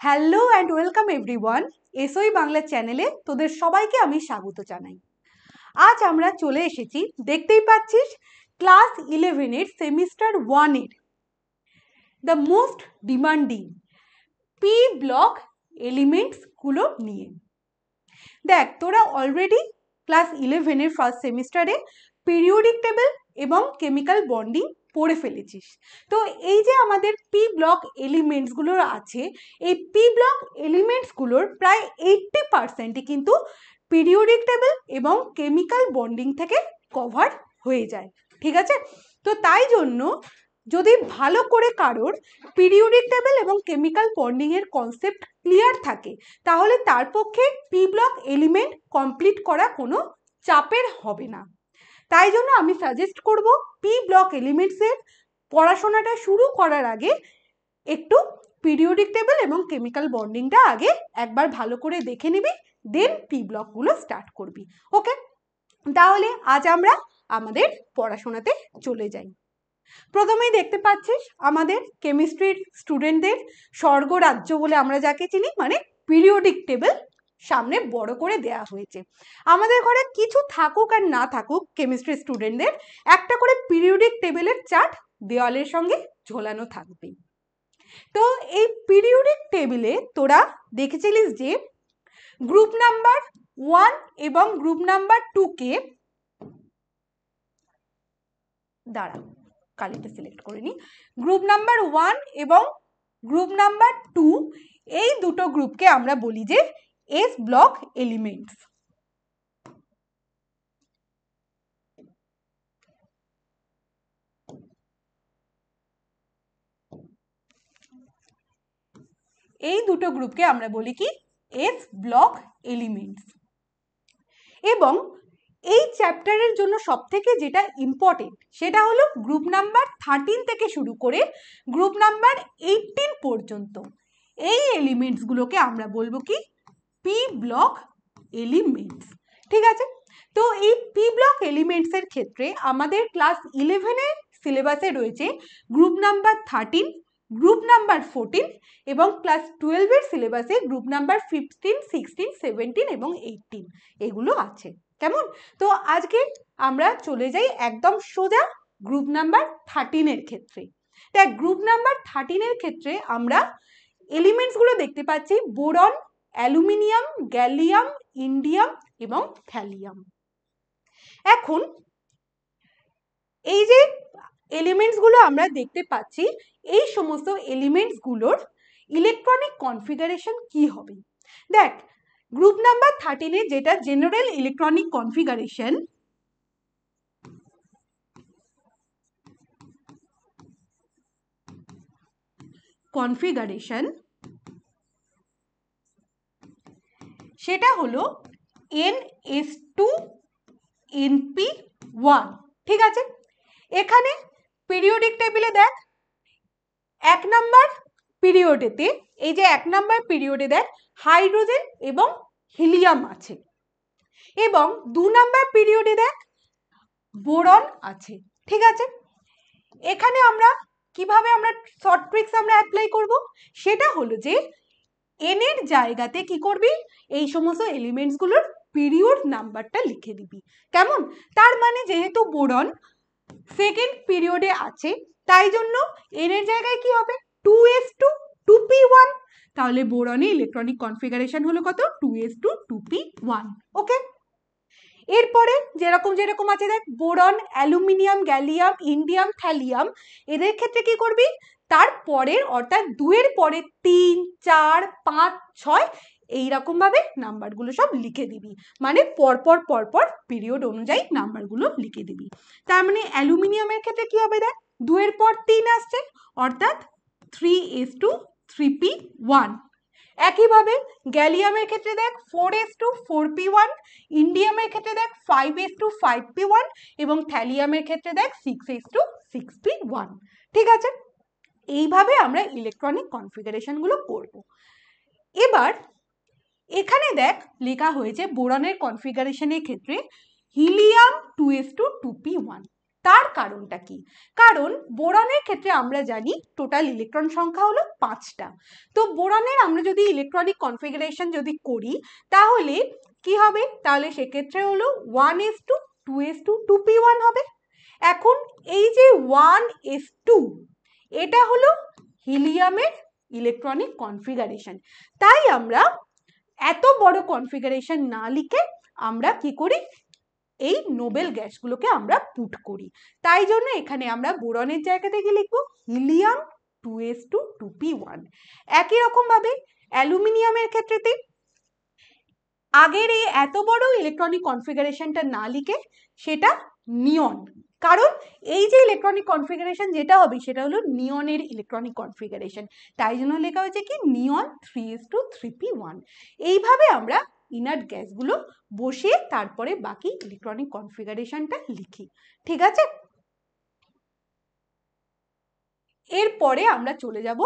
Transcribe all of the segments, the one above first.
Hello and welcome everyone. এসওই Bangla চ্যানেলে তোদের সবাইকে আমি স্বাগত জানাই। আজ আমরা চলে এসেছি, দেখতেই পাচ্ছিস, ক্লাস 11-এর সেমিস্টার 1-এর the most demanding P block এলিমেন্টসগুলো নিয়ে। দেখ, তোরা অলরেডি ক্লাস 11-এর ফার্স্ট সেমিস্টারে পিরিয়ডিক টেবিল এবং কেমিক্যাল বন্ডিং পড়ে ফেলেছিস। তো এই যে আমাদের পি ব্লক এলিমেন্টসগুলো আছে, এই পি ব্লক এলিমেন্টসগুলোর প্রায় 80% কিন্তু পিরিয়ডিক টেবিল এবং কেমিক্যাল বন্ডিং থেকে কভার হয়ে যায়, ঠিক আছে? তো তাই জন্য যদি ভালো করে কারোর পিরিয়ডিক টেবিল এবং কেমিক্যাল বন্ডিংয়ের কনসেপ্ট ক্লিয়ার থাকে, তাহলে তার পক্ষে পি ব্লক এলিমেন্ট কমপ্লিট করা কোনো চাপের হবে না। তাই জন্য আমি সাজেস্ট করব পি ব্লক এলিমেন্টসের পড়াশোনাটা শুরু করার আগে একটু পিরিয়ডিক টেবিল এবং কেমিক্যাল বন্ডিংটা আগে একবার ভালো করে দেখে নিবি, দেন পি ব্লকগুলো স্টার্ট করবি। ওকে, তাহলে আজ আমরা আমাদের পড়াশোনাতে চলে যাই। প্রথমেই দেখতে পাচ্ছিস আমাদের কেমিস্ট্রির স্টুডেন্টদের স্বর্গরাজ্য বলে আমরা যাকে চিনি, মানে পিরিয়ডিক টেবিল সামনে বড় করে দেয়া হয়েছে। আমাদের ঘরে কিছু থাকুক আর না থাকুক, কেমিস্ট্রি স্টুডেন্টদের একটা করে পিরিয়ডিক টেবিলের চার্ট দেওয়ালের সঙ্গে ঝোলানো থাকবে। তো এই পিরিয়ডিক টেবিলে তোরা দেখেছিলিস যে গ্রুপ নাম্বার 1 এবং গ্রুপ নাম্বার 2-কে কালিটা সিলেক্ট করে নি। গ্রুপ নাম্বার 1 এবং গ্রুপ নাম্বার 2, এই দুটো গ্রুপকে আমরা বলি যে এস ব্লক এলিমেন্টস। এই দুটো গ্রুপকে আমরা বলি কি এস ব্লক এলিমেন্টস। এবং এই চ্যাপ্টারের জন্য সবথেকে যেটা ইম্পর্টেন্ট সেটা হলো গ্রুপ নাম্বার 13 থেকে শুরু করে গ্রুপ নাম্বার 18 পর্যন্ত এই এলিমেন্টসগুলোকে আমরা বলবো কি পি ব্লক এলিমেন্টস, ঠিক আছে? তো এই পি ব্লক এলিমেন্টসের ক্ষেত্রে আমাদের ক্লাস 11-এর সিলেবাসে রয়েছে গ্রুপ নাম্বার 13, গ্রুপ নাম্বার 14 এবং ক্লাস 12-এর সিলেবাসে গ্রুপ নাম্বার 15, 16, 17 এবং 18 এগুলো আছে। কেমন? তো আজকে আমরা চলে যাই একদম সোজা গ্রুপ নাম্বার 13-এর ক্ষেত্রে। দেখ, গ্রুপ নাম্বার 13-এর ক্ষেত্রে আমরা এলিমেন্টসগুলো দেখতে পাচ্ছি বোরন, অ্যালুমিনিয়াম, গ্যালিয়াম, ইন্ডিয়াম এবং থ্যালিয়াম। এখন এই যে এলিমেন্টসগুলো আমরা দেখতে পাচ্ছি, এই সমস্ত এলিমেন্টসগুলোর ইলেকট্রনিক কনফিগারেশন কি হবে? দেখ, গ্রুপ নাম্বার 13-এ যেটা জেনারেল ইলেকট্রনিক কনফিগারেশন, সেটা হলো NS2NP1, ঠিক আছে? এখানে পিরিয়ডিক টেবিলে দেখ এক নাম্বার পিরিয়ডেতে, এই যে এক নাম্বার পিরিয়ডে দেখ হাইড্রোজেন এবং হিলিয়াম আছে, এবং 2 নাম্বার পিরিয়ডে দেখ বোরন আছে, ঠিক আছে? এখানে আমরা কিভাবে আমরা শর্ট ট্রিক্স আমরা অ্যাপ্লাই করব, সেটা হলো যে এন এর জায়গাতে কি করবি, এই সমস্ত এলিমেন্টসগুলোর পিরিয়ড নাম্বারটা লিখে দিবি। কেমন? তার মানে যেহেতু বোরন সেকেন্ড পিরিয়ডে আছে, তাই জন্য এন এর জায়গায় কি হবে 2s2 2p1, তাহলে বোরনের ইলেকট্রনিক কনফিগারেশন হলো কত 2s2 2p1। ওকে, এরপরে যেরকম যেরকম আছে দেখ boron, aluminium, gallium, indium, thallium, এদের ক্ষেত্রে কি করবি, তার পরের অর্থাৎ 2-এর পরে 3, 4, 5, 6 এইরকম ভাবে নাম্বারগুলো সব লিখে দিবি, মানে পরপর পরপর পিরিয়ড অনুযায়ী নাম্বারগুলো লিখে দিবি। তার মানে অ্যালুমিনিয়ামের ক্ষেত্রে কি হবে, দেখ 2-এর পর 3 আসছে অর্থাৎ 3s2 3p1। একইভাবে গ্যালিয়ামের ক্ষেত্রে দেখ 4s2 4p1, ইন্ডিয়ামের ক্ষেত্রে দেখ 5s2 5p1 এবং থ্যালিয়ামের ক্ষেত্রে দেখ 6s2 6p1, ঠিক আছে? এইভাবে আমরা ইলেকট্রনিক কনফিগারেশনগুলো করব। এবার এখানে দেখ লেখা হয়েছে বোরনের কনফিগারেশনের ক্ষেত্রে হিলিয়াম 2s2 2p1, তার কারণটা কি? কারণ বোরনের ক্ষেত্রে আমরা জানি টোটাল ইলেকট্রন সংখ্যা হলো 5টা। তো বোরনের আমরা যদি ইলেকট্রনিক কনফিগারেশন যদি করি তাহলে কি হবে? তাহলে সেক্ষেত্রে হলো 1s2 2s2 2p1 হবে। এখন এই যে 1s2 এটা হলো হিলিয়ামের ইলেকট্রনিক কনফিগারেশন, তাই আমরা এত বড় কনফিগারেশন না লিখে আমরা কি করি, এই নোবেল গ্যাসগুলোকে আমরা পুট করি। তাই জন্য এখানে আমরা বোরনের জায়গা থেকে লিখবো হিলিয়াম 2s2 2p1। একই রকম ভাবে অ্যালুমিনিয়ামের ক্ষেত্রেতে আগের এই এত বড় ইলেকট্রনিক কনফিগারেশনটা না লিখে সেটা নিয়ন, কারণ এই যে ইলেকট্রনিক কনফিগারেশন যেটা হবে সেটা হলো নিয়নের ইলেকট্রনিক কনফিগারেশন, তাই জন্য লেখা হয়েছে কি নিয়ন 3s2 3p1। এইভাবে আমরা ইনার্ট গ্যাসগুলো বসিয়ে তারপরে বাকি ইলেকট্রনিক কনফিগারেশনটা লিখি। ঠিক আছে, এরপরে আমরা চলে যাব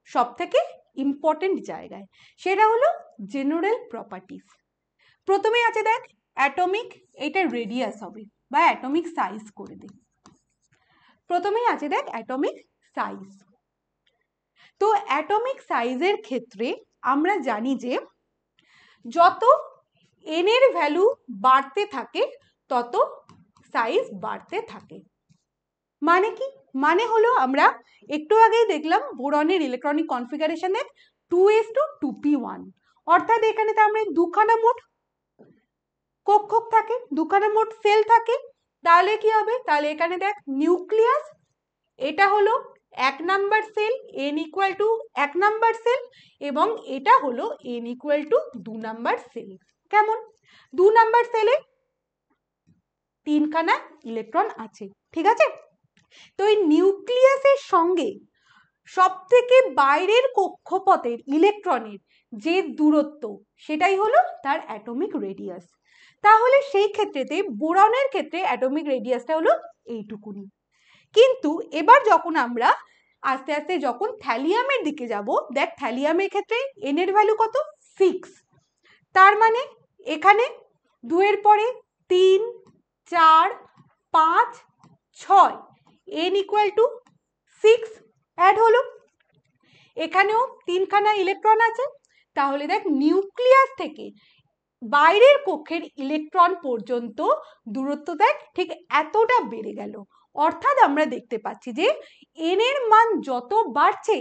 সব থেকে ইম্পর্টেন্ট জায়গায়, সেটা হলো জেনারেল প্রপার্টিস। প্রথমে আছে দেখ অ্যাটমিক, এটা রেডিয়াস হবে বা অ্যাটমিক সাইজ করে দে। প্রথমেই আছে দেখ অ্যাটমিক সাইজ। তো অ্যাটমিক সাইজের ক্ষেত্রে আমরা জানি যে যত n এর ভ্যালু বাড়তে থাকে তত সাইজ বাড়তে থাকে। মানে কি? মানে হলো আমরা একটু আগেই দেখলাম বোরনের ইলেকট্রনিক কনফিগারেশনে 2s2 2p1, অর্থাৎ এখানে তো আমরা দুখানা মোট কক্ষক থাকে, দুখানা মোট সেল থাকে, তাহলে কি হবে? তাহলে এখানে দেখ নিউক্লিয়াস, এটা হলো 1 number cell n equal to 1 number cell, এবং এটা হলো n equal to 2 number cell. কেমন? 2 নাম্বার সেলে 3খানা ইলেকট্রন আছে, ঠিক আছে। তো এই নিউক্লিয়াসের সঙ্গে সব থেকে বাইরের কক্ষপথের ইলেকট্রনের যে দূরত্ব সেটাই হলো তার অ্যাটমিক রেডিয়াস। তাহলে সেই ক্ষেত্রেতে বোরনের ক্ষেত্রে অ্যাটমিক রেডিয়াসটা হলো এইটুকুনি। কিন্তু এবার যখন আমরা আস্তে আস্তে যখন থ্যালিয়ামের দিকে যাব, দেখ থ্যালিয়ামের ক্ষেত্রে n এর ভ্যালু কত? 6। তার মানে এখানে 2 এর পরে 3 4 5 6 n ইকুয়াল টু 6 অ্যাড হলো। এখানেও 3খানা ইলেকট্রন আছে, তাহলে দেখ নিউক্লিয়াস থেকে বাইরের কক্ষের ইলেকট্রন পর্যন্ত দূরত্ব দেখ ঠিক এতটা বেড়ে গেল। অর্থাৎ আমরা দেখতে পাচ্ছি যে n এর মান যত বাড়ছে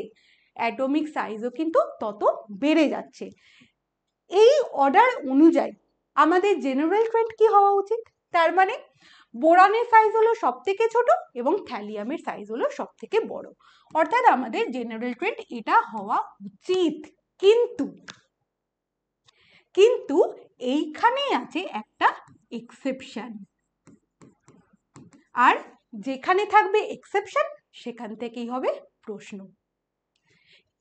অ্যাটমিক সাইজও কিন্তু তত বেড়ে যাচ্ছে। এই অর্ডার অনুযায়ী আমাদের জেনারেল ট্রেন্ড কি হওয়া উচিত? তার মানে বোরনের সাইজ হলো সব থেকে ছোট এবং থ্যালিয়ামের সাইজ হলো সব থেকে বড়, অর্থাৎ আমাদের জেনারেল ট্রেন্ড এটা হওয়া উচিত। কিন্তু এইখানেই আছে একটা এক্সেপশন, আর যেখানে থাকবে এক্সেপশন সেখান থেকেই হবে প্রশ্ন।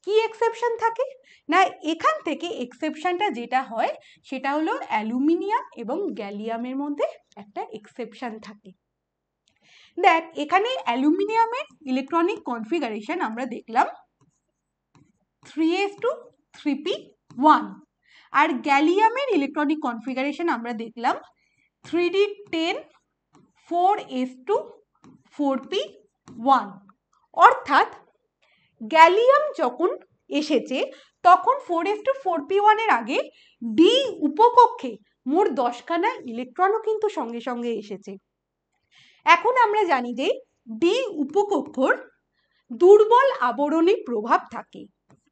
কি এক্সেপশন থাকে না, এখান থেকে এক্সেপশনটা যেটা হয় সেটা হলো অ্যালুমিনিয়াম এবং গ্যালিয়ামের মধ্যে একটা এক্সেপশন থাকে। দেখ এখানে অ্যালুমিনিয়ামের ইলেকট্রনিক কনফিগারেশন আমরা দেখলাম 3s2 3p1, আর গ্যালিয়ামের ইলেকট্রনিক কনফিগারেশন আমরা দেখলাম 3d10 4s2 4p1। অর্থাৎ গ্যালিয়াম যখন এসেছে তখন 4s2 4p1 এর আগে ডি উপকক্ষে মোট 10খানা ইলেকট্রনও কিন্তু সঙ্গে সঙ্গে এসেছে। এখন আমরা জানি যে ডি উপকক্ষর দুর্বল আবরণী প্রভাব থাকে,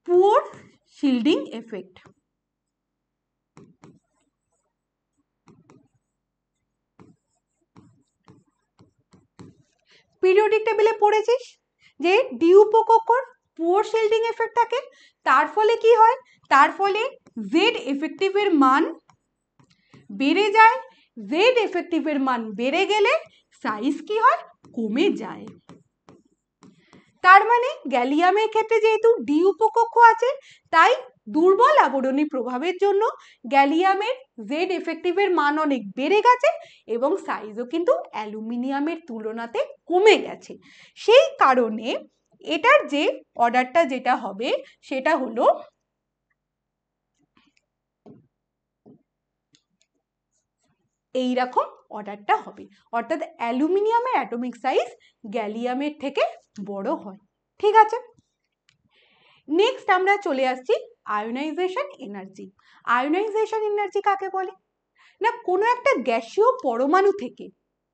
পুয়ার শিল্ডিং এফেক্ট। পিরিয়ডিক টেবিলে পড়েছিস যে ডি উপকক্ষর পুয়ার শিল্ডিং এফেক্ট থাকে, তার ফলে কি হয়? তার ফলে জেড এফেক্টিভের মান বেড়ে যায়। জেড এফেক্টিভের মান বেড়ে গেলে সাইজ কি হয়? কমে যায়। তার মানে গ্যালিয়ামের ক্ষেত্রে যেহেতু ডি উপকক্ষ আছে তাই দুর্বল আবরণী প্রভাবের জন্য গ্যালিয়ামের জেড এফেক্টিভের মান অনেক বেড়ে গেছে এবং সাইজও কিন্তু অ্যালুমিনিয়ামের তুলনাতে কমে গেছে। সেই কারণে এটার যে অর্ডারটা যেটা হবে সেটা হলো এইরকম অর্ডারটা হবে, অর্থাৎ অ্যালুমিনিয়ামের অ্যাটমিক সাইজ গ্যালিয়ামের থেকে বড় হয়। ঠিক আছে, নেক্সট আমরা চলে আসছি আয়োনাইজেশন এনার্জি। আয়োনাইজেশন এনার্জি কাকে বলে না, কোনো একটা গ্যাসীয় পরমাণু থেকে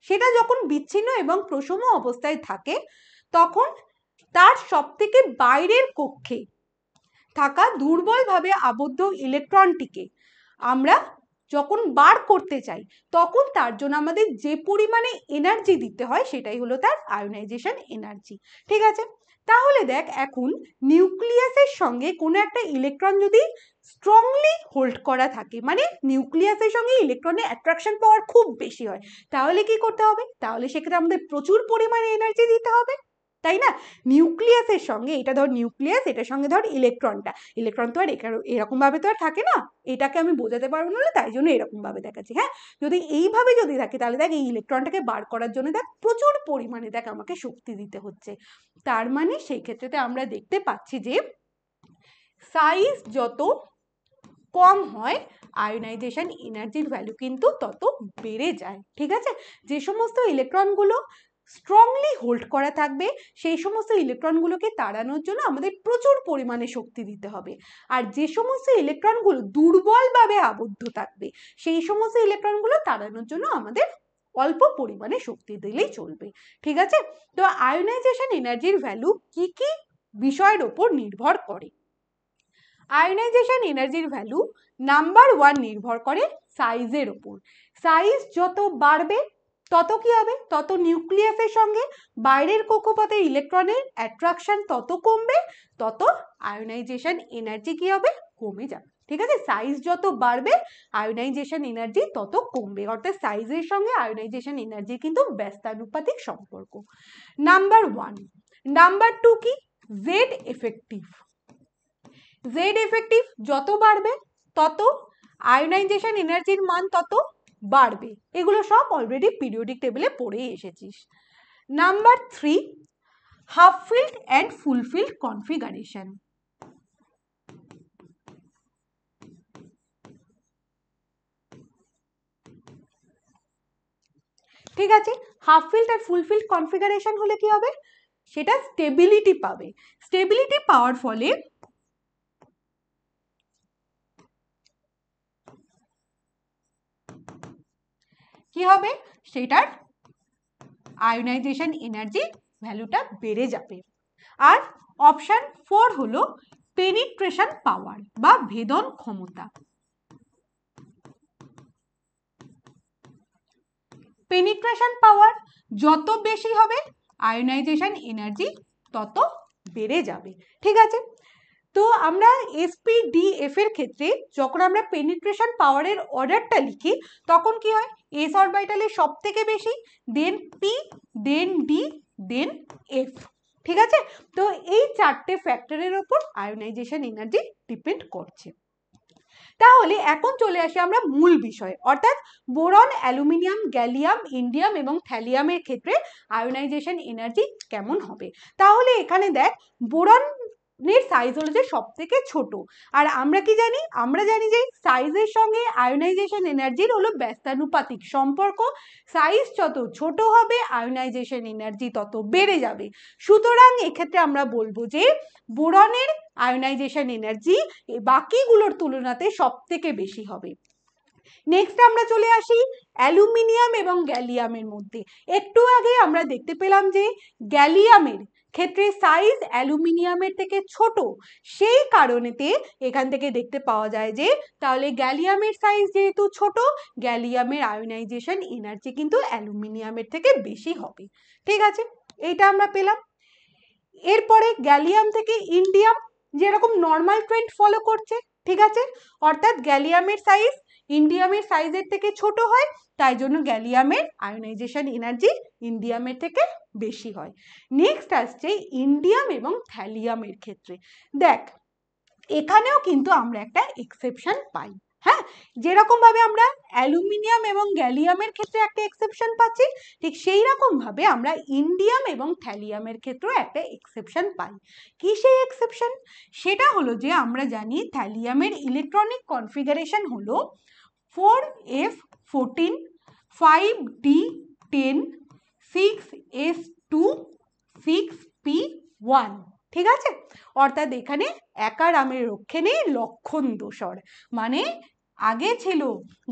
সেটা যখন বিচ্ছিন্ন এবং প্রসম অবস্থায় থাকে তখন তার সবথেকে বাইরের কক্ষে থাকা দুর্বলভাবে আবদ্ধ ইলেকট্রনটিকে আমরা যখন বার করতে চাই তখন তার জন্য আমাদের যে পরিমাণে এনার্জি দিতে হয় সেটাই হলো তার আয়োনাইজেশন এনার্জি। ঠিক আছে, তাহলে দেখ এখন নিউক্লিয়াসের সঙ্গে কোনো একটা ইলেকট্রন যদি স্ট্রংলি হোল্ড করা থাকে, মানে নিউক্লিয়াসের সঙ্গে ইলেকট্রনের অ্যাট্রাকশন পাওয়ার খুব বেশি হয়, তাহলে কি করতে হবে, তাহলে সেক্ষেত্রে আমাদের প্রচুর পরিমাণে এনার্জি দিতে হবে, তাই না? নিউক্লিয়াসের সঙ্গে, এটা ধর নিউক্লিয়াস, এটার সঙ্গে ধর ইলেকট্রনটা, ইলেকট্রন তো আর এরকম ভাবে তো আর থাকে না, এটাকে আমি বোঝাতে পারবো না, তাই জন্য এরকম ভাবে দেখাচ্ছি। হ্যাঁ, যদি এইভাবে যদি থাকে তাহলে দেখ এই ইলেকট্রনটাকে বার করার জন্য দেখ প্রচুর পরিমাণে দেখ আমাকে শক্তি দিতে হচ্ছে। তার মানে সেই ক্ষেত্রেতে আমরা দেখতে পাচ্ছি যে সাইজ যত কম হয় আয়োনাইজেশন এনার্জির ভ্যালু কিন্তু তত বেড়ে যায়। ঠিক আছে, যে সমস্ত ইলেকট্রনগুলো স্ট্রংলি হোল্ড করা থাকবে সেই সমস্ত ইলেকট্রনগুলোকে তাড়ানোর জন্য আমাদের প্রচুর পরিমাণে শক্তি দিতে হবে, আর যে সমস্ত ইলেকট্রনগুলো দুর্বলভাবে আবদ্ধ থাকবে সেই সমস্ত ইলেকট্রনগুলো তাড়ানোর জন্য আমাদের অল্প পরিমাণে শক্তি দিলেই চলবে। ঠিক আছে, তো আয়োনাইজেশন এনার্জির ভ্যালু কি কি বিষয়ের ওপর নির্ভর করে? আয়োনাইজেশন এনার্জির ভ্যালু নাম্বার 1 নির্ভর করে সাইজের ওপর। সাইজ যত বাড়বে তত কি হবে, তত নিউক্লিয়াসের সঙ্গে বাইরের কক্ষপথে ইলেকট্রনের অ্যাট্রাকশন তত কমবে, তত আয়োনাইজেশন এনার্জি কি হবে, কমে যাবে। ঠিক আছে, সাইজ যত বাড়বে আয়োনাইজেশন এনার্জি তত কমবে, অর্থাৎ সাইজের সঙ্গে আয়োনাইজেশন এনার্জি কিন্তু ব্যস্তানুপাতিক সম্পর্ক। নাম্বার 1। নাম্বার 2 কি, জেড এফেক্টিভ। জেড এফেক্টিভ যত বাড়বে তত আয়োনাইজেশন এনার্জির মান তত বাড়বে, এগুলো সব অলরেডি পিরিয়ডিক টেবিলে পড়েই এসেছিস। Number 3, half field and full field configuration. ঠিক আছে, হাফ ফিল্ড আর ফুল ফিল্ড কনফিগারেশন হলে কি হবে, সেটা স্টেবিলিটি পাবে। স্টেবিলিটি পাওয়ার ফলে কি হবে, সেটার আয়োনাইজেশন এনার্জি ভ্যালুটা বেড়ে যাবে। আর অপশন 4 হলো পেনিট্রেশন পাওয়ার বা ভেদন ক্ষমতা। পেনিট্রেশন পাওয়ার যত বেশি হবে আয়োনাইজেশন এনার্জি তত বেড়ে যাবে। ঠিক আছে, তো আমরা SPDF এর ক্ষেত্রে যখন আমরা পেনিট্রেশন পাওয়ারের অর্ডারটা লিখি তখন কি হয়, এস অরবিটালে সব থেকে বেশি, দেন পি, দেন ডি, দেন এফ। ঠিক আছে, তো এই চারটে ফ্যাক্টরের উপর আয়োনাইজেশন এনার্জি ডিপেন্ড করছে। তাহলে এখন চলে আসি আমরা মূল বিষয়ে, অর্থাৎ বোরন, অ্যালুমিনিয়াম, গ্যালিয়াম, ইন্ডিয়াম এবং থ্যালিয়ামের ক্ষেত্রে আয়োনাইজেশন এনার্জি কেমন হবে। তাহলে এখানে দেখ বোরন এর সাইজ হলো যে সব থেকে ছোট, আর আমরা কি জানি, আমরা জানি যে সাইজের সঙ্গে আয়োনাইজেশন এনার্জির হলো ব্যস্তানুপাতিক সম্পর্ক, সাইজ যত ছোট হবে আয়োনাইজেশন এনার্জি তত বেড়ে যাবে। সুতরাং এক্ষেত্রে আমরা বলবো যে বোরনের আয়োনাইজেশন এনার্জি বাকিগুলোর তুলনাতে সব থেকে বেশি হবে। নেক্সট আমরা চলে আসি অ্যালুমিনিয়াম এবং গ্যালিয়ামের মধ্যে। একটু আগে আমরা দেখতে পেলাম যে গ্যালিয়ামের ক্ষেত্রে সাইজ অ্যালুমিনিয়ামের থেকে ছোট, সেই কারণেতে এখান থেকে দেখতে পাওয়া যায় যে তাহলে গ্যালিয়ামের সাইজ যেহেতু ছোট, গ্যালিয়ামের আয়োনাইজেশন এনার্জি কিন্তু অ্যালুমিনিয়ামের থেকে বেশি হবে। ঠিক আছে, এইটা আমরা পেলাম। এরপরে গ্যালিয়াম থেকে ইন্ডিয়াম যেরকম নর্মাল ট্রেন্ড ফলো করছে, ঠিক আছে, অর্থাৎ গ্যালিয়ামের সাইজ ইন্ডিয়ামের সাইজের থেকে ছোট হয়, তাই জন্য গ্যালিয়ামের আয়োনাইজেশন এনার্জি ইন্ডিয়ামের থেকে বেশি হয়। নেক্সট আসছে ইন্ডিয়াম এবং থ্যালিয়ামের ক্ষেত্রে। দেখ এখানেও কিন্তু আমরা একটা এক্সেপশন পাই। হ্যাঁ, যেরকম ভাবে আমরা অ্যালুমিনিয়াম এবং গ্যালিয়ামের ক্ষেত্রে একটা এক্সেপশন পাচ্ছি, ঠিক সেই রকম ভাবে আমরা ইন্ডিয়াম এবং থ্যালিয়ামের ক্ষেত্রেও একটা এক্সেপশন পাই। কি সেই এক্সেপশন? সেটা হলো যে আমরা জানি থ্যালিয়ামের ইলেকট্রনিক কনফিগারেশন হলো 4f14 5d10 6s2 6p1। ঠিক আছে, অর্থাৎ এখানে একারামের রক্ষে নেই, লক্ষণ দোষর। মানে আগে ছিল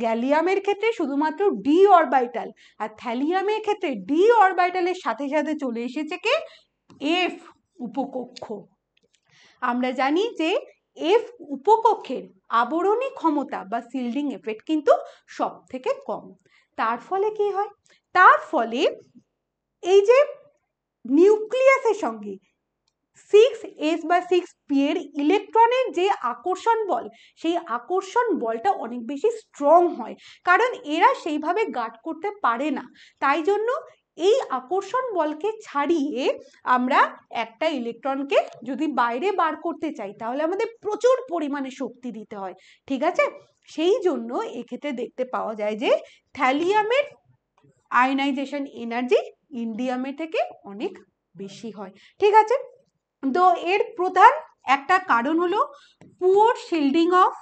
গ্যালিয়ামের ক্ষেত্রে শুধুমাত্র ডি অরবিটাল, আর থ্যালিয়ামের ক্ষেত্রে ডি অরবিটালের সাথে সাথে চলে এসেছে কি এফ উপকক্ষ। আমরা জানি যে এফ উপকক্ষের আবরণী ক্ষমতা বা শিল্ডিং এফেক্ট কিন্তু সব থেকে কম। তার ফলে কি হয়, তার ফলে এই যে নিউক্লিয়াসের সঙ্গে 6s বা 6p এর ইলেকট্রনের যে আকর্ষণ বল, সেই আকর্ষণ বলটা অনেক বেশি স্ট্রং হয়, কারণ এরা সেইভাবে গার্ড করতে পারে না। তাই জন্য এই আকর্ষণ বলকে ছাড়িয়ে আমরা একটা ইলেকট্রনকে যদি বাইরে বার করতে চাই তাহলে আমাদের প্রচুর পরিমাণে শক্তি দিতে হয়। ঠিক আছে, সেই জন্য এক্ষেত্রে দেখতে পাওয়া যায় যে থ্যালিয়ামের আয়নাইজেশন এনার্জি ইন্ডিয়ামের থেকে অনেক বেশি হয়। ঠিক আছে, তো এর প্রধান একটা কারণ হলো poor shielding of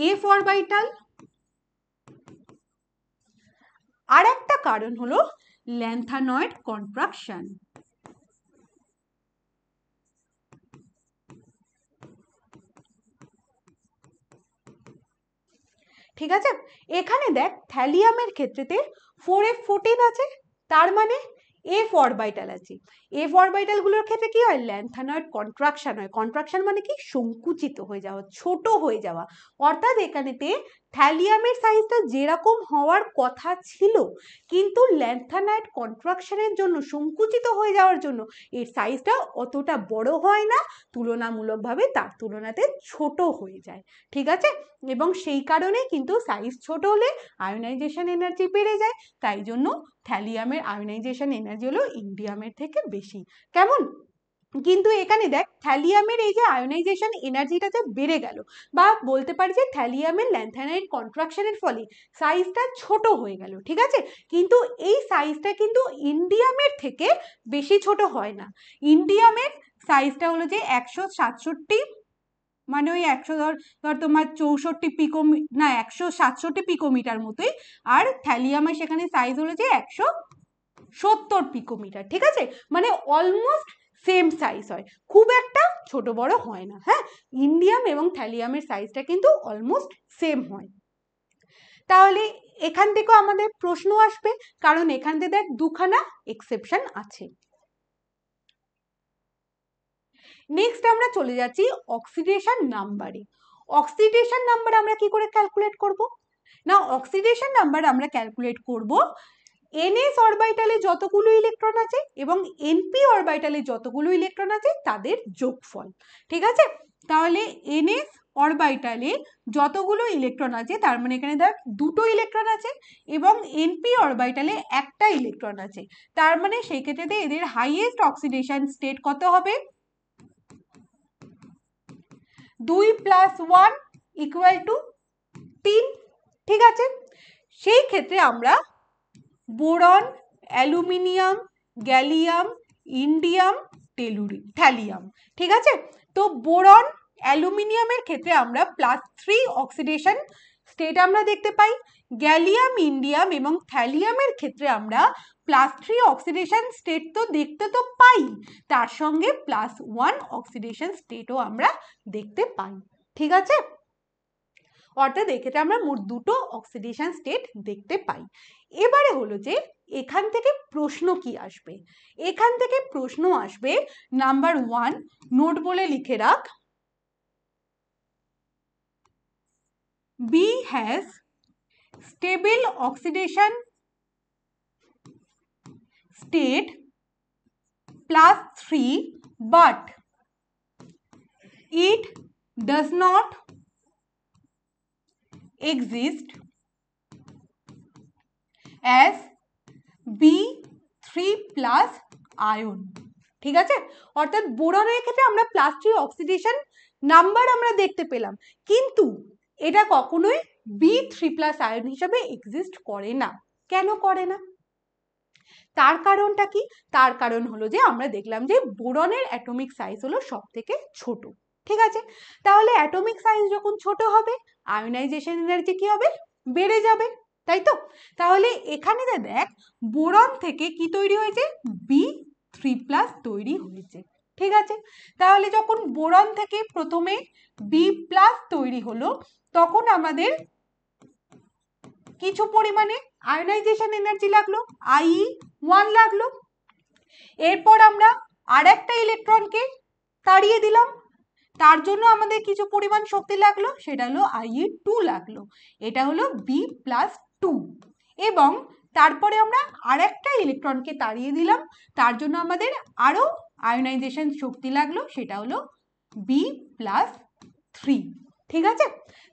F orbital, আর একটা কারণ হলো ল্যান্থানয়েড কন্ট্রাকশন। ঠিক আছে, এখানে দেখ থ্যালিয়ামের ক্ষেত্রেতে 4f14 আছে, তার মানে এফ অরবিটাল আছে। এফ অরবিটাল গুলোর ক্ষেত্রে কি হয়, ল্যান্থানয়েড কন্ট্রাকশন হয়। কন্ট্রাকশন মানে কি, সংকুচিত হয়ে যাওয়া, ছোট হয়ে যাওয়া। অর্থাৎ এখানেতে থ্যালিয়ামের সাইজটা যেরকম হওয়ার কথা ছিল, কিন্তু ল্যান্থানয়েড কন্ট্রাকশনের জন্য, সংকুচিত হয়ে যাওয়ার জন্য এর সাইজটা অতটা বড় হয় না, তুলনামূলকভাবে তার তুলনাতে ছোট হয়ে যায়। ঠিক আছে, এবং সেই কারণে কিন্তু সাইজ ছোট হলে আয়োনাইজেশন এনার্জি বেড়ে যায়, তাই জন্য থ্যালিয়ামের আয়োনাইজেশন এনার্জি হলো ইন্ডিয়ামের থেকে বেশি। কেমন? কিন্তু এখানে দেখ থ্যালিয়ামের এই যে আয়োনাইজেশন এনার্জিটা যে বেড়ে গেল, বা বলতে পারি যে থ্যালিয়ামের ল্যান্থানাইড কন্ট্রাকশনের ফলে সাইজটা ছোট হয়ে গেল। ঠিক আছে, কিন্তু এই সাইজটা কিন্তু ইন্ডিয়ামের থেকে বেশি ছোট হয় না। ইন্ডিয়ামের সাইজটা হলো যে 167, মানে ওই 100 ধর তোমার 64 পিকো, না 167 পিকোমিটার মতোই, আর থ্যালিয়ামের সেখানে সাইজ হলো যে 170 পিকোমিটার। ঠিক আছে, মানে অলমোস্ট সেম সাইজ হয়, খুব একটা ছোট বড় হয় না। হ্যাঁ, ইন্ডিয়াম এবং থ্যালিয়ামের সাইজটা কিন্তু অলমোস্ট সেম হয়। তাহলে এখান থেকেও আমাদের প্রশ্ন আসবে, কারণ এখান থেকে দেখ দুখানা এক্সেপশন আছে। নেক্সট আমরা চলে যাচ্ছি অক্সিডেশন নাম্বারে। অক্সিডেশন নাম্বার আমরা কি করে ক্যালকুলেট করব না, অক্সিডেশন নাম্বার আমরা ক্যালকুলেট করব এনএস অরবিটালে যতগুলো ইলেকট্রন আছে এবং এনপি অরবিটালে যতগুলো ইলেকট্রন আছে তাদের যোগফল। ঠিক আছে, তাহলে এনএস অরবিটালে যতগুলো ইলেকট্রন আছে, তার মানে এখানে দেখ দুটো ইলেকট্রন আছে, এবং এনপি অরবিটালে একটা ইলেকট্রন আছে, তার মানে সেই ক্ষেত্রে এদের হাইয়েস্ট অক্সিডেশন স্টেট কত হবে, 2 + 1 = 3। ঠিক আছে, সেই ক্ষেত্রে আমরা boron, aluminium, gallium, indium, thallium. ঠিক আছে, তো বোরন অ্যালুমিনিয়ামের ক্ষেত্রে আমরা +3 অক্সিডেশন স্টেট আমরা দেখতে পাই, গ্যালিয়াম, ইন্ডিয়াম এবং থ্যালিয়ামের ক্ষেত্রে আমরা +3 অক্সিডেশন স্টেট তো দেখতে তো পাই, তার সঙ্গে +1 অক্সিডেশন স্টেটও আমরা দেখতে পাই। ঠিক আছে, অর্থাৎ এক্ষেত্রে আমরা মোট দুটো অক্সিডেশন স্টেট দেখতে পাই। এবারে হলো যে এখান থেকে প্রশ্ন কি আসবে, এখান থেকে প্রশ্ন আসবে নাম্বার 1, নোট বলে লিখে রাখ, B has stable oxidation state +3 but it does not exist as B3+ ion. ঠিক আছে, অর্থাৎ বোরনের ক্ষেত্রে আমরা +3 অক্সিডেশন নাম্বার আমরা দেখতে পেলাম, কিন্তু এটা কখনোই B3+ আয়ন হিসাবে এক্সিস্ট করে না। কেন করে না? তার কারণটা কি? তার কারণ হলো যে আমরা দেখলাম যে বোরনের অ্যাটমিক সাইজ হলো সব থেকে ছোট। ঠিক আছে, তাহলে অ্যাটমিক সাইজ যখন ছোট হবে আয়োনাইজেশন এনার্জি কি হবে, বেড়ে যাবে, তাই তো। তাহলে এখানে দেখ বোরন থেকে কি তৈরি হয়েছে, B3+ তৈরি হয়েছে, ঠিক আছে। তাহলে যখন বোরন থেকে প্রথমে B+ তৈরি হলো তখন আমাদের কিছু পরিমাণে আয়োনাইজেশন এনার্জি লাগলো, IE1 লাগলো। এরপর আমরা আর একটা ইলেকট্রনকে তাড়িয়ে দিলাম, তার জন্য আমাদের কিছু পরিমাণ শক্তি লাগলো, সেটা হলো IE2 লাগলো। এটা হলো B+2। এবং তারপরে আমরা আর একটা ইলেকট্রনকে তাড়িয়ে দিলাম, তার জন্য আমাদের আরো আয়োনাইজেশন শক্তি লাগলো, সেটা হলো B+3। ঠিক আছে,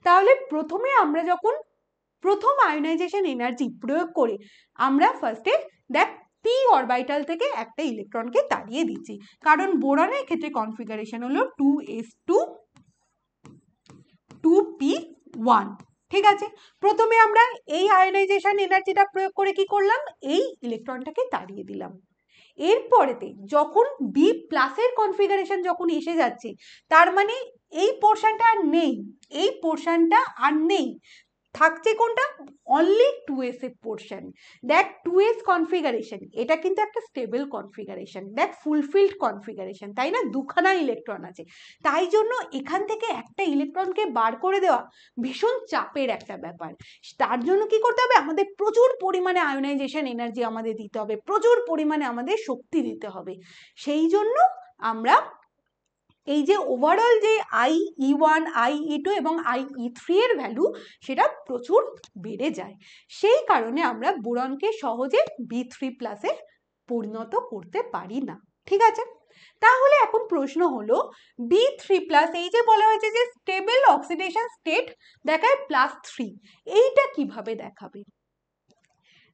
তাহলে প্রথমে আমরা যখন প্রথম আয়োনাইজেশন এনার্জি প্রয়োগ করে আমরা ফার্স্টে দেখ p অরবিটাল থেকে একটা ইলেকট্রনকে তাড়িয়ে দিচ্ছি, কারণ বোরনের ক্ষেত্রে কনফিগারেশন হলো 2s2 2p1। ঠিক আছে, প্রথমে আমরা এই আয়োনাইজেশন এনার্জিটা প্রয়োগ করে কি করলাম, এই ইলেকট্রনটাকে তাড়িয়ে দিলাম। এরপরেতে যখন B+ এর কনফিগারেশন যখন এসে যাচ্ছে, তার মানে এই পোর্শনটা আর নেই, এই পোর্শনটা আর নেই, থাকছে কোনটা, অনলি 2s এর পোর্শন। দেখ 2s কনফিগারেশন এটা কিন্তু একটা স্টেবল কনফিগারেশন, দেখ ফুলফিলড কনফিগারেশন, তাই না, দুখানা ইলেকট্রন আছে, তাই জন্য এখান থেকে একটা ইলেকট্রনকে বার করে দেওয়া ভীষণ চাপের একটা ব্যাপার। তার জন্য কি করতে হবে, আমাদের প্রচুর পরিমাণে আয়োনাইজেশন এনার্জি আমাদের দিতে হবে, প্রচুর পরিমাণে আমাদের শক্তি দিতে হবে। সেই জন্য আমরা এই যে ওভারঅল যে IE1 IE2 এবং IE3 এর ভ্যালু সেটা প্রচুর বেড়ে যায়, সেই কারণে আমরা বোরনকে সহজে B3+ এ পরিণত করতে পারি না। ঠিক আছে, তাহলে এখন প্রশ্ন হলো B3+ এই যে বলা হয়েছে যে স্টেবল অক্সিডেশন স্টেট দেখায় +3, এইটা কিভাবে দেখাবে।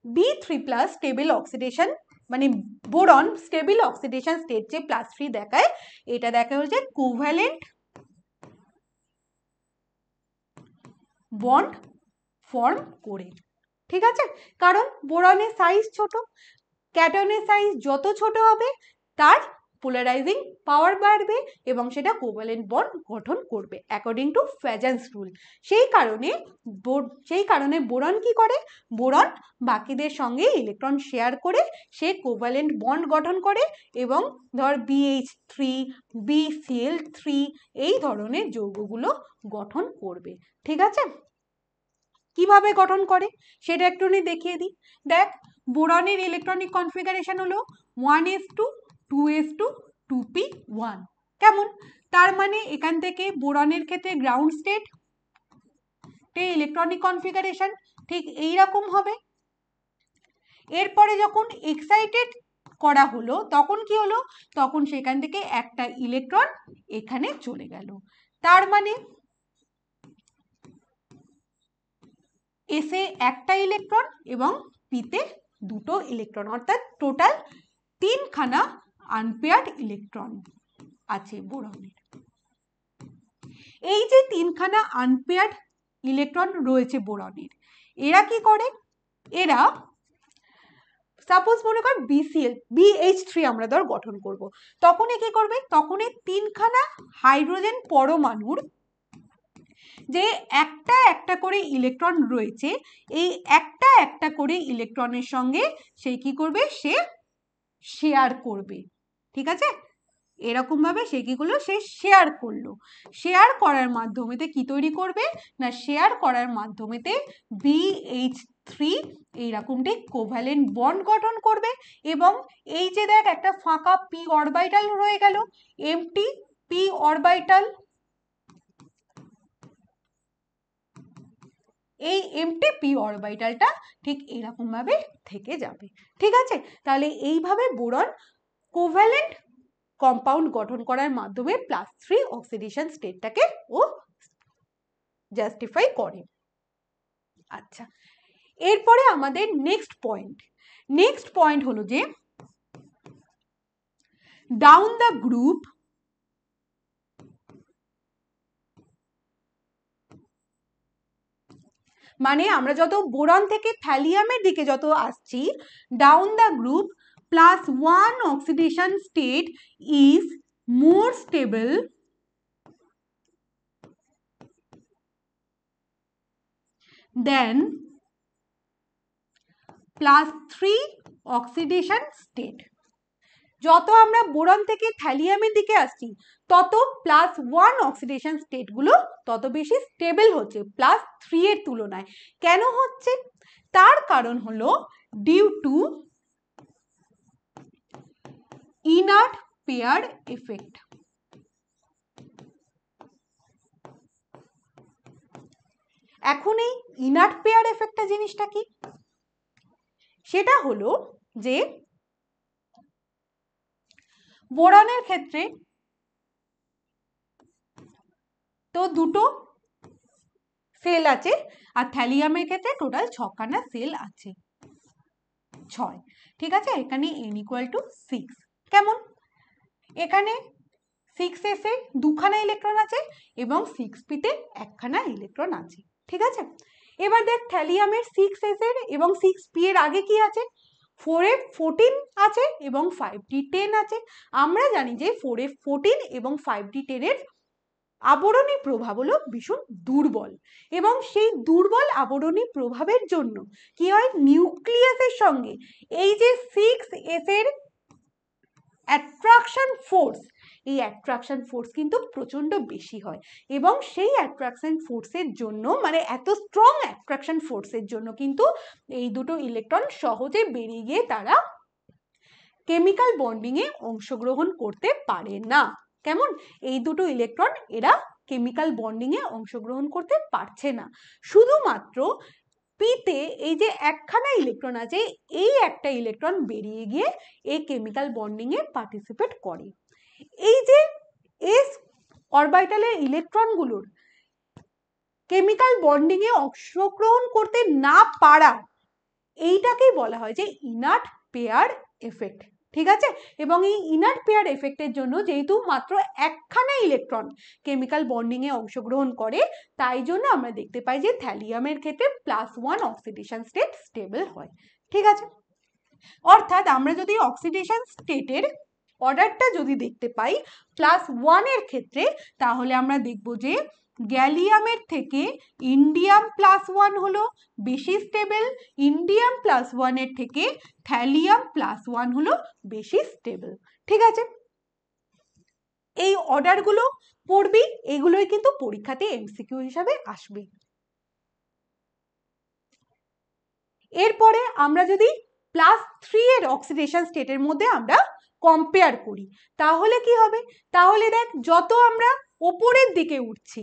B3+ স্টেবল অক্সিডেশন মানে বোরন স্টেবল অক্সিডেশন স্টেট যে +3 দেখায়, এটা দেখা হচ্ছে কোভ্যালেন্ট বন্ড ফর্ম করে। ঠিক আছে, কারণ বোরনের সাইজ ছোট, ক্যাটনের সাইজ যত ছোট হবে তার পোলারাইজিং পাওয়ার বাড়বে এবং সেটা কোভ্যালেন্ট বন্ড গঠন করবে অ্যাকর্ডিং টু ফ্যাজান্স রুল। সেই কারণে বোরন কি করে, বোরন বাকিদের সঙ্গে ইলেকট্রন শেয়ার করে সে কোভ্যালেন্ট বন্ড গঠন করে এবং ধর BH3 BCl3 এই ধরনের যৌগগুলো গঠন করবে। ঠিক আছে, কিভাবে গঠন করে সেটা একটু দেখিয়ে দিই। দেখ বোরনের ইলেকট্রনিক কনফিগারেশন হলো 1s2 2s2 2p1। কেমন, তার মানে এখান থেকে বোরনের ক্ষেত্রে গ্রাউন্ড স্টেট ইলেকট্রনিক কনফিগারেশন ঠিক এই রকম হবে। এরপরে যখন এক্সাইটেড করা হলো তখন কি হলো, তখন সেখান থেকে একটা ইলেকট্রন এখানে চলে গেল, তার মানে এসে একটা ইলেকট্রন এবং পিতে দুটো ইলেকট্রন, অর্থাৎ টোটাল 3খানা আনপেয়ার্ড ইলেকট্রন আছে বোরনের। এই যে 3খানা আনপেয়ার্ড ইলেকট্রন রয়েছে বোরনের, এরা কি করে, এরা সাপোজ মনে কর BH3 আমরা ধর গঠন করব, তখন কি করবে, তখন এই 3খানা হাইড্রোজেন পরমাণুর যে একটা একটা করে ইলেকট্রন রয়েছে, এই একটা একটা করে ইলেকট্রনের সঙ্গে সে কি করবে, সে শেয়ার করবে। ঠিক আছে, এরকম ভাবে সে কি করলো, সে শেয়ার করলো, শেয়ার করার মাধ্যমেতে কি তৈরি করবে না, শেয়ার করার মাধ্যমেতে BH3 এইরকমটি কোভ্যালেন্ট বন্ড গঠন করবে এবং এই যে দেখ একটা ফাঁকা p অরবিটাল রয়ে গেল, এমটি p অরবিটাল, এই এমটি p অরবিটালটা ঠিক এরকম ভাবে থেকে যাবে। ঠিক আছে, তাহলে এইভাবে বোরন কোভ্যালেন্ট কম্পাউন্ড গঠন করার মাধ্যমে +3 অক্সিডেশন স্টেটটাকে ও জাস্টিফাই করে। আচ্ছা, এরপরে আমাদের নেক্সট পয়েন্ট হলো যে ডাউন দ্য গ্রুপ মানে আমরা যত বোরন থেকে থ্যালিয়ামের দিকে যত আসছি, down the group +1 oxidation state is more stable than +3 oxidation state. যত আমরা বোরন থেকে থ্যালিয়ামের দিকে আসছি তত +1 অক্সিডেশন স্টেটগুলো তত বেশি স্টেবল হচ্ছে +3 এর তুলনায়। কেন হচ্ছে? তার কারণ হলো due to inert pair effect. এখন এই ইনার্ট পেয়ার এফেক্টটা জিনিসটা কি? সেটা হলো যে বোরনের ক্ষেত্রে তো দুটো সেল আছে আর থ্যালিয়ামের ক্ষেত্রে টোটাল 6খানা সেল আছে, 6। ঠিক আছে, এখানে n = 6। কেমন? এখানে 6s এ 2খানা ইলেকট্রন আছে এবং 6p তে 1খানা ইলেকট্রন আছে। ঠিক আছে, এবার দেখ থ্যালিয়ামের 6s এর এবং 6p এর আগে কি আছে? 4f14 আছে এবং 5d10 আছে। আমরা জানি যে 4f14 এবং 5d10 এর আবরণী প্রভাব হলো ভীষণ দুর্বল এবং সেই দুর্বল আবরণী প্রভাবের জন্য কি হয়, নিউক্লিয়াসের সঙ্গে এই যে 6s এর অ্যাট্রাকশন ফোর্স, এই অ্যাট্রাকশন ফোর্স কিন্তু প্রচন্ড বেশি হয় এবং সেই অ্যাট্রাকশন ফোর্সের জন্য, মানে এত স্ট্রং অ্যাট্রাকশন ফোর্সের জন্য কিন্তু এই দুটো ইলেকট্রন সহজে বেরিয়ে গিয়ে তারা কেমিক্যাল বন্ডিং এ অংশগ্রহণ করতে পারে না। কেমন? এই দুটো ইলেকট্রন এরা কেমিক্যাল বন্ডিং এ অংশগ্রহণ করতে পারছে না। শুধুমাত্র পিতে এই যে 1খানা ইলেকট্রন আছে, এই একটা ইলেকট্রন বেরিয়ে গিয়ে এই কেমিক্যাল বন্ডিং এ পার্টিসিপেট করে। এই যে এস অরবিটালের ইলেকট্রনগুলোর কেমিক্যাল বন্ডিং এ অংশগ্রহণ করতে না পারা, এইটাকেই বলা হয় যে ইনার্ট পেয়ার এফেক্ট। ঠিক আছে, এবং এই ইনার্ট পেয়ার এফেক্টের জন্য যেহেতু মাত্র 1খানা ইলেকট্রন কেমিক্যাল বন্ডিং এ অংশগ্রহণ করে, তাই জন্য আমরা দেখতে পাই যে থ্যালিয়ামের ক্ষেত্রে +1 অক্সিডেশন স্টেট স্টেবল হয়। ঠিক আছে, অর্থাৎ আমরা যদি অক্সিডেশন স্টেটের অর্ডারটা যদি দেখতে পাই +1 এর ক্ষেত্রে, তাহলে আমরা দেখব যে গ্যালিয়ামের থেকে ইন্ডিয়াম +1 হলো বেশি স্টেবল, ইন্ডিয়াম +1 এর থেকে থ্যালিয়াম +1 হলো বেশি স্টেবল। ঠিক আছে, এই অর্ডারগুলো পড়বি, এগুলোই কিন্তু পরীক্ষাতে এমসিকিউ হিসাবে আসবে। এরপরে আমরা যদি +3 এর অক্সিডেশন স্টেটের মধ্যে আমরা কম্পেয়ার করি, তাহলে কি হবে? তাহলে দেখ, যত আমরা ওপরের দিকে উঠছি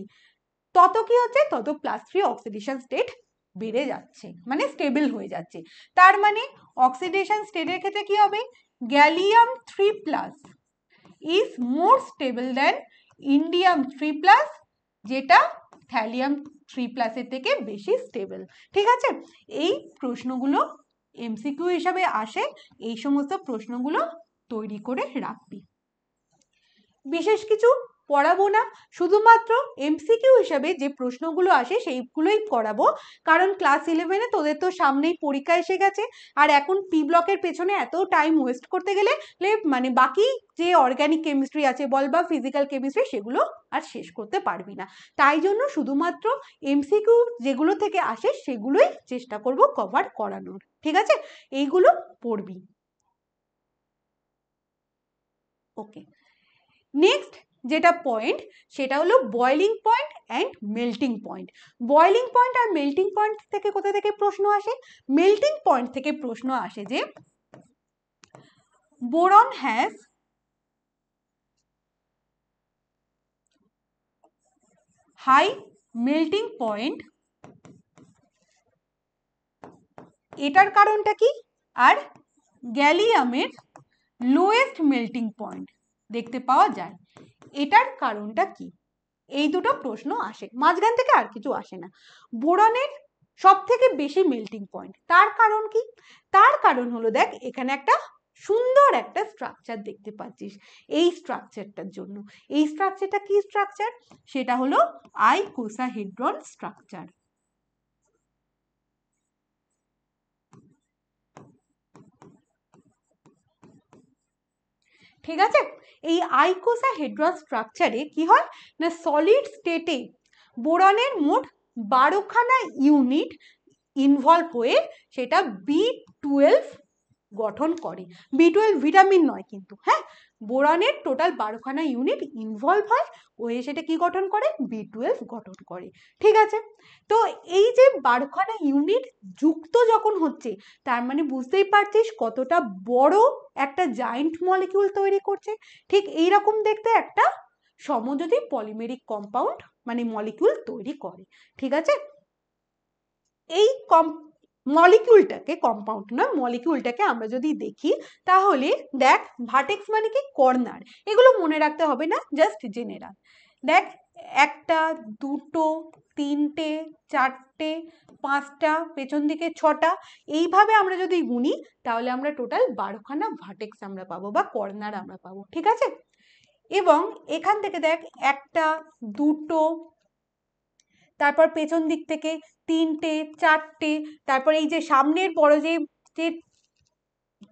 তত কি হচ্ছে, তত +3 অক্সিডেশন স্টেট বেড়ে যাচ্ছে, মানে স্টেবল হয়ে যাচ্ছে। তার মানে অক্সিডেশন স্টেটের ক্ষেত্রে কি হবে, gallium 3+ is more stable then indium 3+, যেটা থ্যালিয়াম 3+ এর থেকে বেশি স্টেবল। ঠিক আছে, এই প্রশ্নগুলো এমসিকিউ হিসাবে আসে, এই সমস্ত প্রশ্নগুলো তৈরি করে রাখবি। বিশেষ কিছু পড়াবো না, শুধুমাত্র এমসিকিউ হিসাবে যে প্রশ্নগুলো আসে সেইগুলোই করাবো, কারণ ক্লাস 11-এ তোদের তো সামনেই পরীক্ষা এসে গেছে, আর এখন পি ব্লকের পেছনে এত টাইম ওয়েস্ট করতে গেলে মানে বাকি যে অর্গানিক কেমিস্ট্রি আছে বল বা ফিজিক্যাল কেমিস্ট্রি, সেগুলো আর শেষ করতে পারবি না। তাই জন্য শুধুমাত্র এমসিকিউ যেগুলো থেকে আসে সেগুলোই চেষ্টা করব কভার করানোর। ঠিক আছে, এইগুলো পড়বি। ওকে, নেক্সট যেটা পয়েন্ট সেটা হলো boiling point and melting point. Boiling point are melting point থেকে কোথা থেকে প্রশ্ন আসে? মেল্টিং পয়েন্ট থেকে প্রশ্ন আসে যে boron has high melting point, এটার কারণটা কি? আর গ্যালিয়ামের লোয়েস্ট মেল্টিং পয়েন্ট দেখতে পাওয়া যায়, এটার কারণটা কি? এই দুটো প্রশ্ন আসে, মাঝখান থেকে আর কিছু আসে না। বোরনের সব থেকে বেশি মেল্টিং পয়েন্ট, তার কারণ কি? তার কারণ হলো দেখ, এখানে একটা সুন্দর একটা স্ট্রাকচার দেখতে পাচ্ছিস, এই স্ট্রাকচারটার জন্য। এই স্ট্রাকচারটা কি স্ট্রাকচার? সেটা হলো আইকোসাহেড্রন স্ট্রাকচার। ঠিক আছে, এই আইকোসাহেড্রন স্ট্রাকচারে কি হয় না, সলিড স্টেটে বোরনের মোট 12খানা ইউনিট ইনভলভ হয়ে সেটা B12 গঠন করে। B12 ভিটামিন নয় কিন্তু, হ্যাঁ, বোরনের টোটাল 12খানা ইউনিট ইনভলভ হয়, হয়ে সেটা কি গঠন করে? B12 গঠন করে। ঠিক আছে, তো এই যে 12খানা ইউনিট যুক্ত যখন হচ্ছে, তার মানে বুঝতেই পারছিস কতটা বড় একটা জায়েন্ট মলিকিউল তৈরি করছে। ঠিক এইরকম দেখতে একটা সমযোজী পলিমেরিক কম্পাউন্ড মানে মলিকিউল তৈরি করে। ঠিক আছে, এই মলিকিউলটাকে, কম্পাউন্ড না, মলিকিউলটাকে আমরা যদি দেখি তাহলে দেখ, ভার্টেক্স মানে কি? কর্নার। এগুলো মনে রাখতে হবে না, জাস্ট জেনে রাখ। দেখ, একটা, দুটো, তিনটে, চারটে, পাঁচটা, পেছন দিকে ছটা, এইভাবে আমরা যদি গুনি তাহলে আমরা টোটাল 12খানা ভার্টেক্স আমরা পাবো বা কর্নার আমরা পাবো। ঠিক আছে, এবং এখান থেকে দেখ, একটা, দুটো, তারপর পেছন দিক থেকে তিনটে, চারটে, তারপর এই যে সামনের বড় যে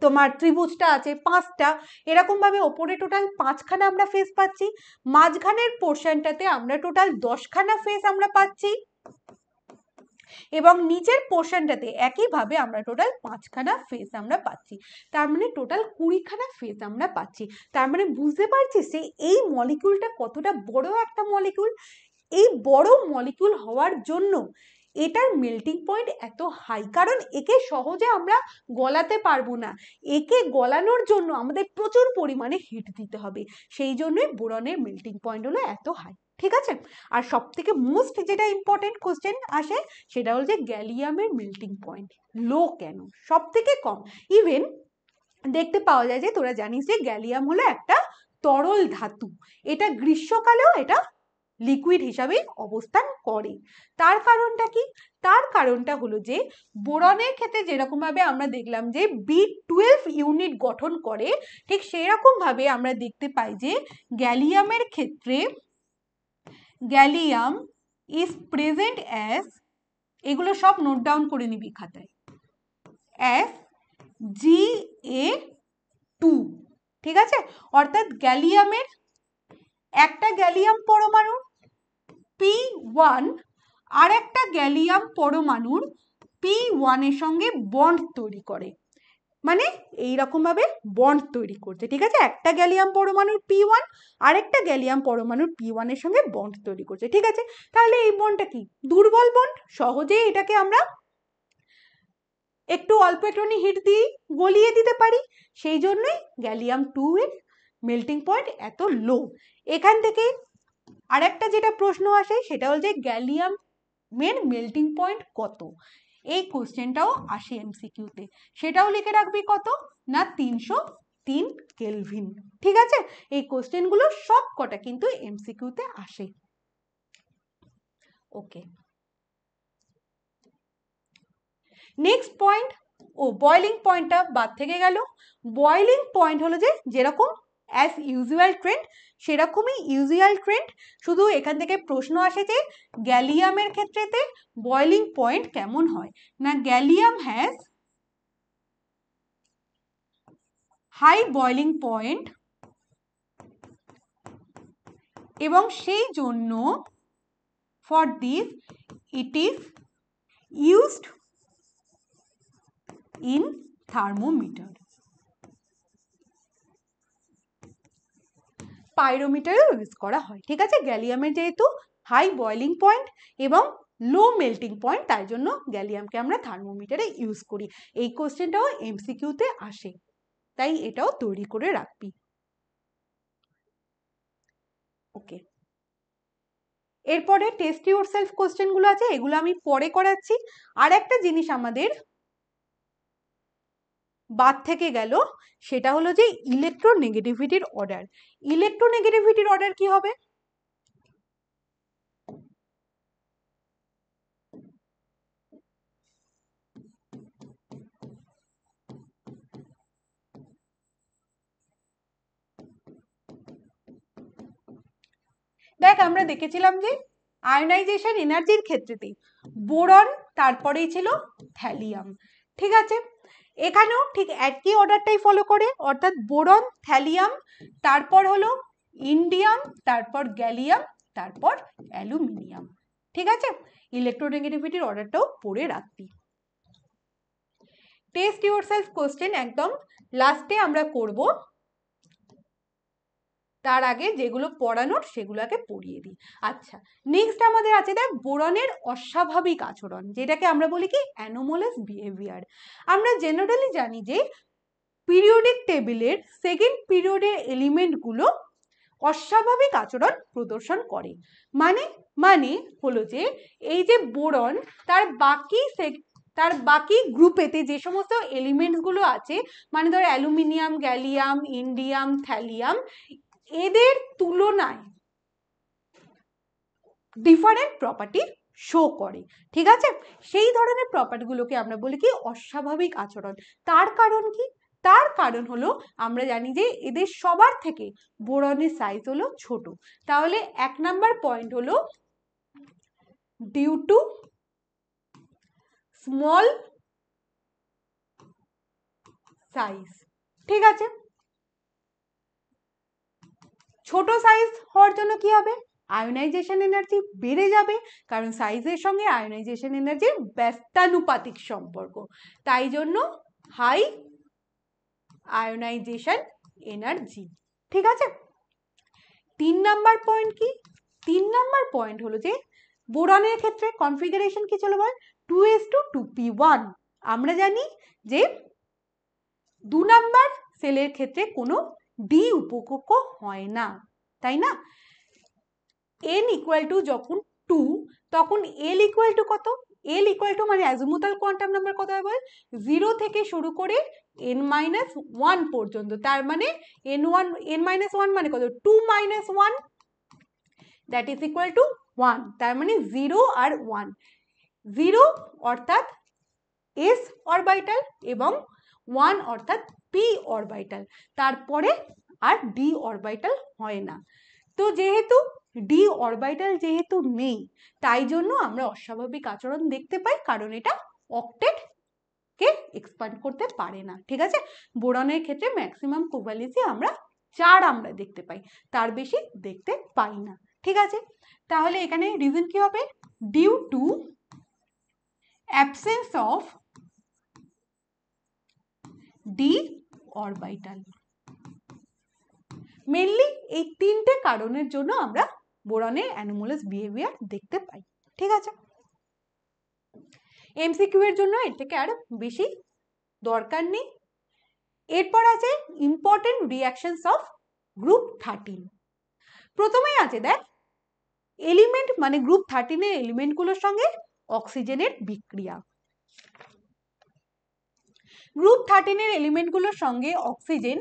তোমার ত্রিভুজটা আছে, পাঁচটা, এরকম ভাবে ওপরে টোটাল 5খানা আমরা ফেস পাচ্ছি, মাঝখানের পোর্শনটাতে আমরা টোটাল 10খানা ফেস আমরা পাচ্ছি, এবং নিচের পোর্শনটাতে একইভাবে আমরা টোটাল 5খানা ফেস আমরা পাচ্ছি। তার মানে টোটাল 20খানা ফেস আমরা পাচ্ছি। তার মানে বুঝতে পারছিস যে এই মলিকিউলটা কতটা বড় একটা মলিকিউল। এই বড় মলিকিউল হওয়ার জন্য এটার মেল্টিং পয়েন্ট এত হাই, কারণ একে সহজে আমরা গলাতে পারবো না। একে গলানোর জন্য আমাদের প্রচুর পরিমাণে হিট দিতে হবে, সেই জন্যই বোরনের মেল্টিং পয়েন্ট হলো এত হাই। ঠিক আছে, আর সব থেকে মোস্ট যেটা ইম্পর্টেন্ট কোশ্চেন আসে সেটা হল যে গ্যালিয়ামের মেল্টিং পয়েন্ট লো কেন, সব থেকে কম। ইভেন দেখতে পাওয়া যায় যে, তোরা জানিস যে গ্যালিয়াম হলো একটা তরল ধাতু, এটা গ্রীষ্মকালেও এটা লিকুইড হিসাবে অবস্থান করে। তার কারণটা কি? তার কারণটা হলো যে বোরনের ক্ষেত্রে যেরকম ভাবে আমরা দেখলাম যে B12 ইউনিট গঠন করে, ঠিক সেরকম ভাবে আমরা দেখতে পাই যে গ্যালিয়ামের ক্ষেত্রে গ্যালিয়াম ইজ প্রেজেন্ট অ্যাজ, এগুলো সব নোট ডাউন করে নিবি খাতায়, অ্যাজ Ga2। ঠিক আছে, অর্থাৎ গ্যালিয়ামের একটা গ্যালিয়াম পরমাণু P1 আর একটা গ্যালিয়াম পরমাণুর P1 এর সঙ্গে বন্ড তৈরি করে, মানে এইরকম ভাবে বন্ড তৈরি করছে। ঠিক আছে, একটা গ্যালিয়াম পরমাণুর P1 আর একটা গ্যালিয়াম পরমাণুর P1 এর সঙ্গে বন্ড তৈরি করছে। ঠিক আছে, তাহলে এই বন্ডটা কি? দুর্বল বন্ড, সহজেই এটাকে আমরা একটু অল্প একটুখানি হিট দিয়ে গলিয়ে দিতে পারি, সেই জন্যই গ্যালিয়াম 2 এর মেল্টিং পয়েন্ট এত লো। এখান থেকে আরেকটা যেটা প্রশ্ন আসে সেটা হল যে গ্যালিয়ামের মেল্টিং পয়েন্ট কত, এই কোশ্চেনটাও আসে এমসিকিউতে, সেটাও লিখে রাখবি কত না 303 কেলভিন। ঠিক আছে, এই কোশ্চেনগুলো সব কটা কিন্তু এমসিকিউতে আসে। ওকে, নেক্সট পয়েন্ট, ও বয়লিং পয়েন্টটা বাদ থেকে গেল। বয়লিং পয়েন্ট হলো যে যেরকম অ্যাজ ইউজুয়াল ট্রেন্ড, সেরকমই ইউজুয়াল ট্রেন্ড, শুধু এখান থেকে প্রশ্ন আসে যে গ্যালিয়ামের ক্ষেত্রেতে বয়লিং পয়েন্ট কেমন হয় না, gallium has high boiling point, এবং সেই জন্য for this it is used in thermometer, পাইরোমিটারও ইউজ করা হয়। ঠিক আছে, গ্যালিয়ামের যেহেতু হাই বয়লিং পয়েন্ট এবং লো মেল্টিং পয়েন্ট, তাই জন্য গ্যালিয়ামকে আমরা থার্মোমিটারে ইউজ করি। এই কোশ্চেনটাও এমসিকিউতে আসে, তাই এটাও তৈরি করে রাখবি। ওকে, এরপরে টেস্ট ইউরসেলফ কোশ্চেনগুলো আছে, এগুলো আমি পরে করাচ্ছি। আর একটা জিনিস আমাদের বাদ থেকে গেল, সেটা হলো যে ইলেকট্রোনেগেটিভিটির অর্ডার। ইলেকট্রোনেগেটিভিটির অর্ডার কি হবে? দেখ, আমরা দেখেছিলাম যে আয়নাইজেশন এনার্জির ক্ষেত্রেতে বোরন, তারপরেই ছিল থ্যালিয়াম। ঠিক আছে, এখানেও ঠিক একই অর্ডারটাই ফলো করে, অর্থাৎ বোরন, থ্যালিয়াম, তারপর হলো ইন্ডিয়াম, তারপর গ্যালিয়াম, তারপর অ্যালুমিনিয়াম। ঠিক আছে, ইলেকট্রোনেগেটিভিটির অর্ডারটাও পড়ে রাখবি। টেস্ট ইউরসেলফ কোশ্চেন একদম লাস্টে আমরা করব, তার আগে যেগুলো পড়ানোর সেগুলো আগে পড়িয়ে দিই। আচ্ছা, নেক্সট আমাদের আছে দেখ বোরনের অস্বাভাবিক আচরণ, যেটাকে আমরা বলি কি অ্যানোমালাস বিহেভিয়ার। আমরা জেনারেলি জানি যে পিরিয়ডিক টেবিলের সেকেন্ড পিরিয়ডের এলিমেন্টগুলো অস্বাভাবিক আচরণ প্রদর্শন করে। মানে হলো যে এই যে বোরন তার বাকি গ্রুপেতে যে সমস্ত এলিমেন্টসগুলো আছে, মানে ধর অ্যালুমিনিয়াম, গ্যালিয়াম, ইন্ডিয়াম, থ্যালিয়াম, এদের তুলনায় ডিফারেন্ট প্রপার্টি শো করে। ঠিক আছে, সেই ধরনের প্রপার্টিগুলোকে আমরা বলি কি অস্বাভাবিক আচরণ। তার কারণ কি? তার কারণ হলো আমরা জানি যে এদের সবার থেকে বোরনের সাইজ হলো ছোট। তাহলে 1 নাম্বার পয়েন্ট হলো ডিউ টু স্মল সাইজ। ঠিক আছে, ছোট সাইজ হওয়ার জন্য কি হবে? আয়োনাইজেশন এনার্জি বেড়ে যাবে, কারণ সাইজের সঙ্গে আয়োনাইজেশন এনার্জির ব্যস্তানুপাতিক সম্পর্ক, তাই জন্য হাই আয়োনাইজেশন এনার্জি। ঠিক আছে, 3 নাম্বার পয়েন্ট কি? 3 নাম্বার পয়েন্ট হলো যে বোরনের ক্ষেত্রে কনফিগারেশন কি ছিল বল? 2s2 2p1। আমরা জানি যে 2 নাম্বার সেলের ক্ষেত্রে কোনো ডি উপকক্ষ হয় না, তাই না? n ইকুয়াল টু যখন 2, তখন l ইকুয়াল টু কত? l ইকুয়াল টু মানে অ্যাজিমুথাল কোয়ান্টাম নাম্বার কত হয় বল? 0 থেকে শুরু করে n-1 পর্যন্ত। তার মানে n-1 মানে কত? 2 - 1, দ্যাট ইজ ইকুয়াল টু 1। তার মানে 0 আর 1, 0 অর্থাৎ s অরবিটাল এবং 1 অর্থাৎ p অরবিটাল, তারপরে আর d অরবিটাল হয় না। তো যেহেতু ডি অরবিটাল যেহেতু নেই, তাই জন্য আমরা অস্বাভাবিক আচরণ দেখতে পাই, কারণ এটা অক্টেট কে এক্সপ্যান্ড করতে পারে না। ঠিক আছে, বোরনের ক্ষেত্রে ম্যাক্সিমাম কোভ্যালেন্সি আমরা 4 আমরা দেখতে পাই, তার বেশি দেখতে পাই না। ঠিক আছে, তাহলে এখানে রিজন কি হবে? Due to absence of d orbital. Mainly এই 3টে কারণের জন্য আমরা বোরনের অ্যানোমালাস বিহেভিয়ার দেখতে পাই। ঠিক আছে, এমসিকিউ এর জন্য এর থেকে আর বেশি দরকার নেই। এরপর আছে ইম্পর্টেন্ট রিঅ্যাকশনস অফ গ্রুপ 13। প্রথমেই আছে দেখ এলিমেন্ট মানে গ্রুপ 13 এর এলিমেন্টগুলোর সঙ্গে অক্সিজেনের বিক্রিয়া। গ্রুপ 13 এর এলিমেন্টগুলোর সঙ্গে অক্সিজেন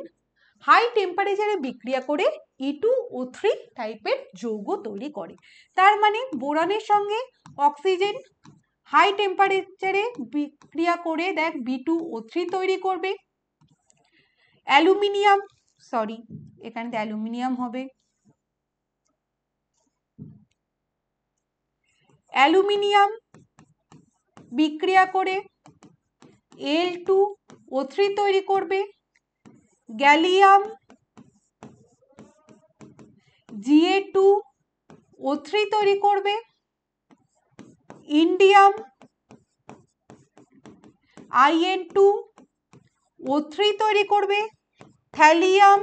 হাই টেম্পারেচারে বিক্রিয়া করে E2O3 টাইপের যৌগ তৈরি করে। তার মানে বোরনের সঙ্গে অক্সিজেন হাই টেম্পারেচারে বিক্রিয়া করে দেখ B2O3 তৈরি করবে। অ্যালুমিনিয়াম, সরি এখানে অ্যালুমিনিয়াম হবে, অ্যালুমিনিয়াম বিক্রিয়া করে Al2O3 তৈরি করবে। গ্যালিয়াম Ga2O3 তৈরি করবে। ইন্ডিয়াম In2O3 তৈরি করবে। থ্যালিয়াম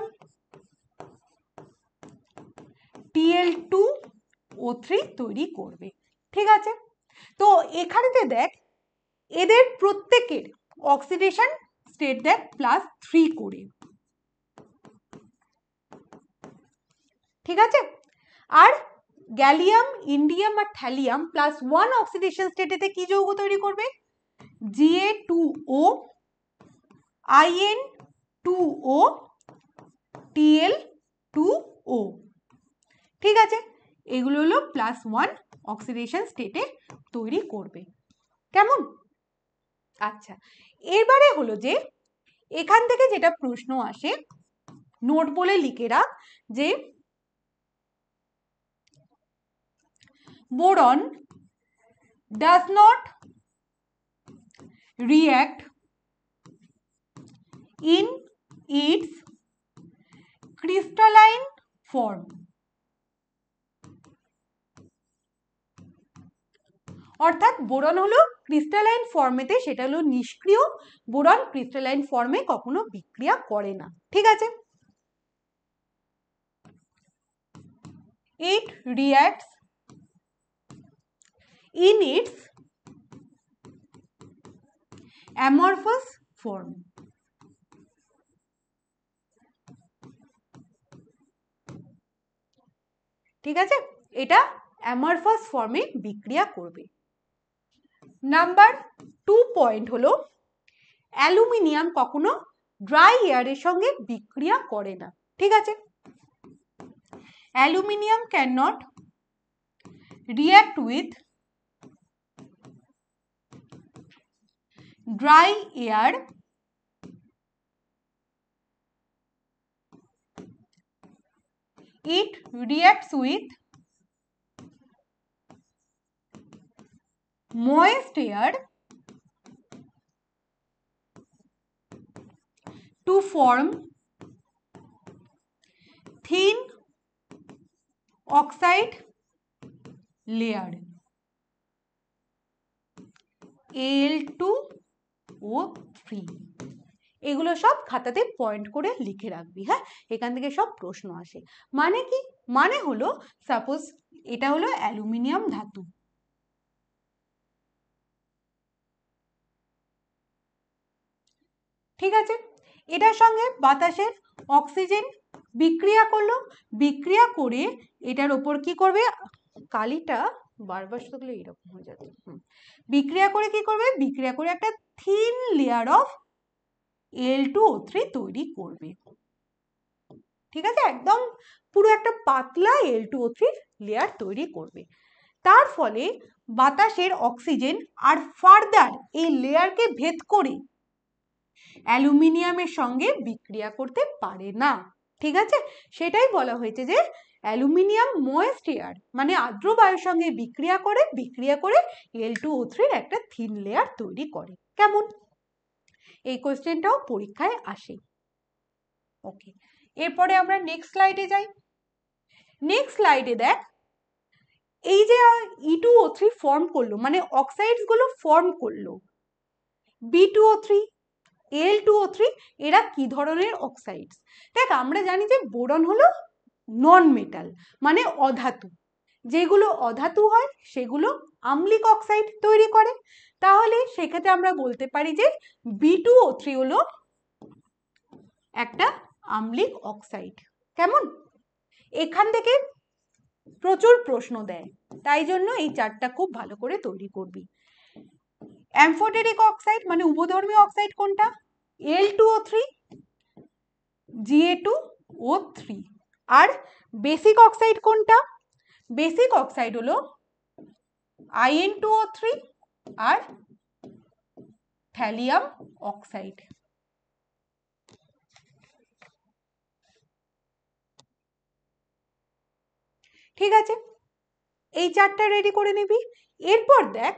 Tl2O3 তৈরি করবে। ঠিক আছে, তো এখানেতে দেখ এদের প্রত্যেকের অক্সিডেশন স্টেট দেখ +3 করে। ঠিক আছে, আর গ্যালিয়াম, ইন্ডিয়াম আর থ্যালিয়াম +1 অক্সিডেশন স্টেটেতে কি যৌগ তৈরি করবে? Ga2O, In2O, Tl2O। ঠিক আছে, এগুলো হলো +1 অক্সিডেশন স্টেটে তৈরি করবে। কেমন? আচ্ছা, এবারে হলো যে এখান থেকে যেটা প্রশ্ন আসে, নোট বলে লিখে রাখ যে boron does not react in its crystalline form অর্থাৎ বোরন হলো ক্রিস্টালাইন ফর্মেতে সেটা হলো নিষ্ক্রিয়, বোরন ক্রিস্টালাইন ফর্মে কখনো বিক্রিয়া করে না। ঠিক আছে, it reacts in its amorphous form। ঠিক আছে, এটা অ্যামরফাস ফর্মে বিক্রিয়া করবে। নাম্বার 2 পয়েন্ট হলো অ্যালুমিনিয়াম কখনো ড্রাই এয়ারের সঙ্গে বিক্রিয়া করে না। ঠিক আছে, aluminium can not react with dry air it reacts with moist air to form thin oxide layer Al2O3। এগুলো সব খাতাতে পয়েন্ট করে লিখে রাখবি। হ্যাঁ, এখান থেকে সব প্রশ্ন আসে। মানে কি, মানে হলো সাপোজ এটা হলো অ্যালুমিনিয়াম ধাতু, ঠিক আছে, এটার সঙ্গে বাতাসের অক্সিজেন বিক্রিয়া করলো, বিক্রিয়া করে এটার ওপর কি করবে, কালিটা বারবার থাকলে এরকম হয়ে যাচ্ছে, বিক্রিয়া করে কি করবে, বিক্রিয়া করে একটা থিন লেয়ার অফ Al2O3 তৈরি করবে। ঠিক আছে, একদম পুরো একটা পাতলা Al2O3 লেয়ার তৈরি করবে। তার ফলে বাতাসের অক্সিজেন আর ফার্দার এই লেয়ারকে ভেদ করে অ্যালুমিনিয়ামের সঙ্গে বিক্রিয়া করতে পারে না। ঠিক আছে, সেটাই বলা হয়েছে যে অ্যালুমিনিয়াম ময়েস্ট এয়ার মানে আর্দ্র বায়ুর সঙ্গে বিক্রিয়া করে, বিক্রিয়া করে Al2O3 একটা থিন লেয়ার তৈরি করে। কেমন, এই কোশ্চেনটাও পরীক্ষায় আসে। ওকে, এরপরে আমরা নেক্সট স্লাইডে যাই। নেক্সট স্লাইডে দেখ, এই যে E2O3 ফর্ম করলো মানে অক্সাইডস গুলো ফর্ম করলো, B2O3 Al2O3 এরা কি ধরনের অক্সাইডস? দেখ, আমরা জানি যে বোরন হলো নন মেটাল মানে অধাতু, যেগুলো অধাতু হয় সেগুলো আম্লিক অক্সাইড তৈরি করে। তাহলে সেক্ষেত্রে আমরা বলতে পারি যে B2O3 হলো একটা আম্লিক অক্সাইড। কেমন, এখান থেকে প্রচুর প্রশ্ন দেয়, তাই জন্য এই চারটা খুব ভালো করে তৈরি করবি। অ্যামফোটেরিক অক্সাইড মানে উভধর্মী অক্সাইড কোনটা, Al2O3 Ga2O3। আর বেসিক অক্সাইড কোনটা, বেসিক অক্সাইড হলো In2O3 আর থ্যালিয়াম অক্সাইড। ঠিক আছে, এই চারটা রেডি করে নিবি। এরপর দেখ,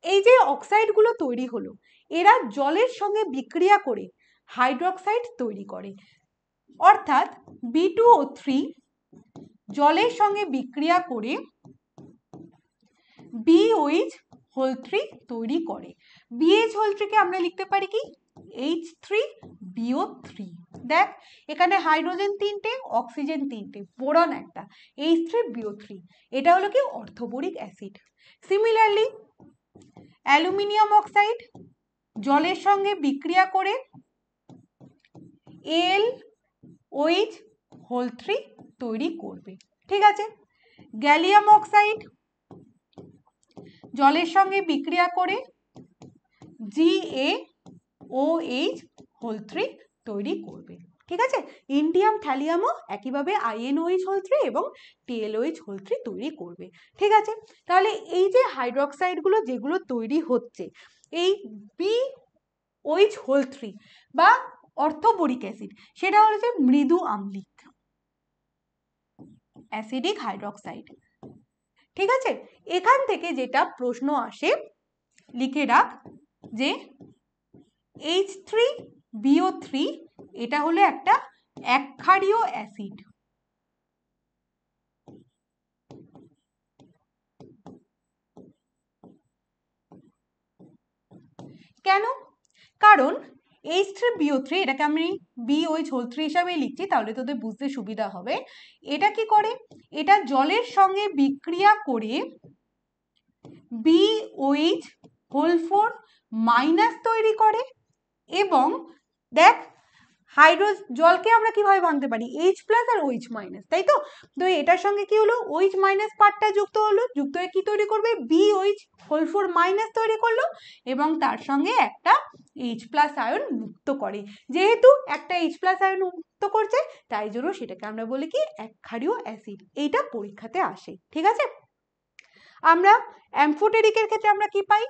এই যে অক্সাইড গুলো তৈরি হলো এরা জলের সঙ্গে বিক্রিয়া করে হাইড্রোক্সাইড তৈরি করে, অর্থাৎ B2O3 জলের সঙ্গে বিক্রিয়া করে BOH3 তৈরি করে। BH3 কে আমরা লিখতে পারি কি H3BO3। দেখ, এখানে হাইড্রোজেন তিনটে, অক্সিজেন তিনটে, বোরন একটা, H3BO3, এটা হলো কি অর্থোবোরিক অ্যাসিড। সিমিলারলি অ্যালুমিনিয়াম অক্সাইড জলের সঙ্গে বিক্রিয়া করে AlOH3 তৈরি করবে। ঠিক আছে, গ্যালিয়াম অক্সাইড জলের সঙ্গে বিক্রিয়া করে GaOH3 তৈরি করবে। ঠিক আছে, ইন্ডিয়াম থ্যালিয়ামও একইভাবে InOH3 এবং TlOH3 তৈরি করবে। ঠিক আছে, তাহলে এই যে হাইড্রোক্সাইডগুলো যেগুলো তৈরি হচ্ছে, এই BOH3 বা অর্থোবোরিক অ্যাসিড সেটা হলো যে মৃদু আম্লিক অ্যাসিডিক হাইড্রোক্সাইড। ঠিক আছে, এখান থেকে যেটা প্রশ্ন আসে লিখে রাখ যে H3BO3 এটা হলো একটা একক্ষারীয় অ্যাসিড। কেন? কারণ H3BO3 এটাকে আমি BOH3 হিসাবে লিখছি, তাহলে তোদের বুঝতে সুবিধা হবে। এটা কি করে? এটা জলের সঙ্গে বিক্রিয়া করে BOH4 মাইনাস তৈরি করে এবং দেখ জলকে আমরা কিভাবে ভাঙতে পারি? H প্লাস আর OH মাইনাস, তাই তো? তো এটার সঙ্গে কি হলো? OH মাইনাস পার্টটা যুক্ত হলো, যুক্ত হয়ে কি তৈরি করবে? BOH4 মাইনাস তৈরি করলো এবং তার সঙ্গে একটা H প্লাস আয়ন মুক্ত করে। যেহেতু একটা H প্লাস আয়ন মুক্ত করছে, তাই জন্য সেটাকে আমরা বলি কি? একক্ষারীয় অ্যাসিড। এইটা পরীক্ষাতে আসে, ঠিক আছে? আমরা অ্যাম্ফোটেরিকের ক্ষেত্রে আমরা কি পাই?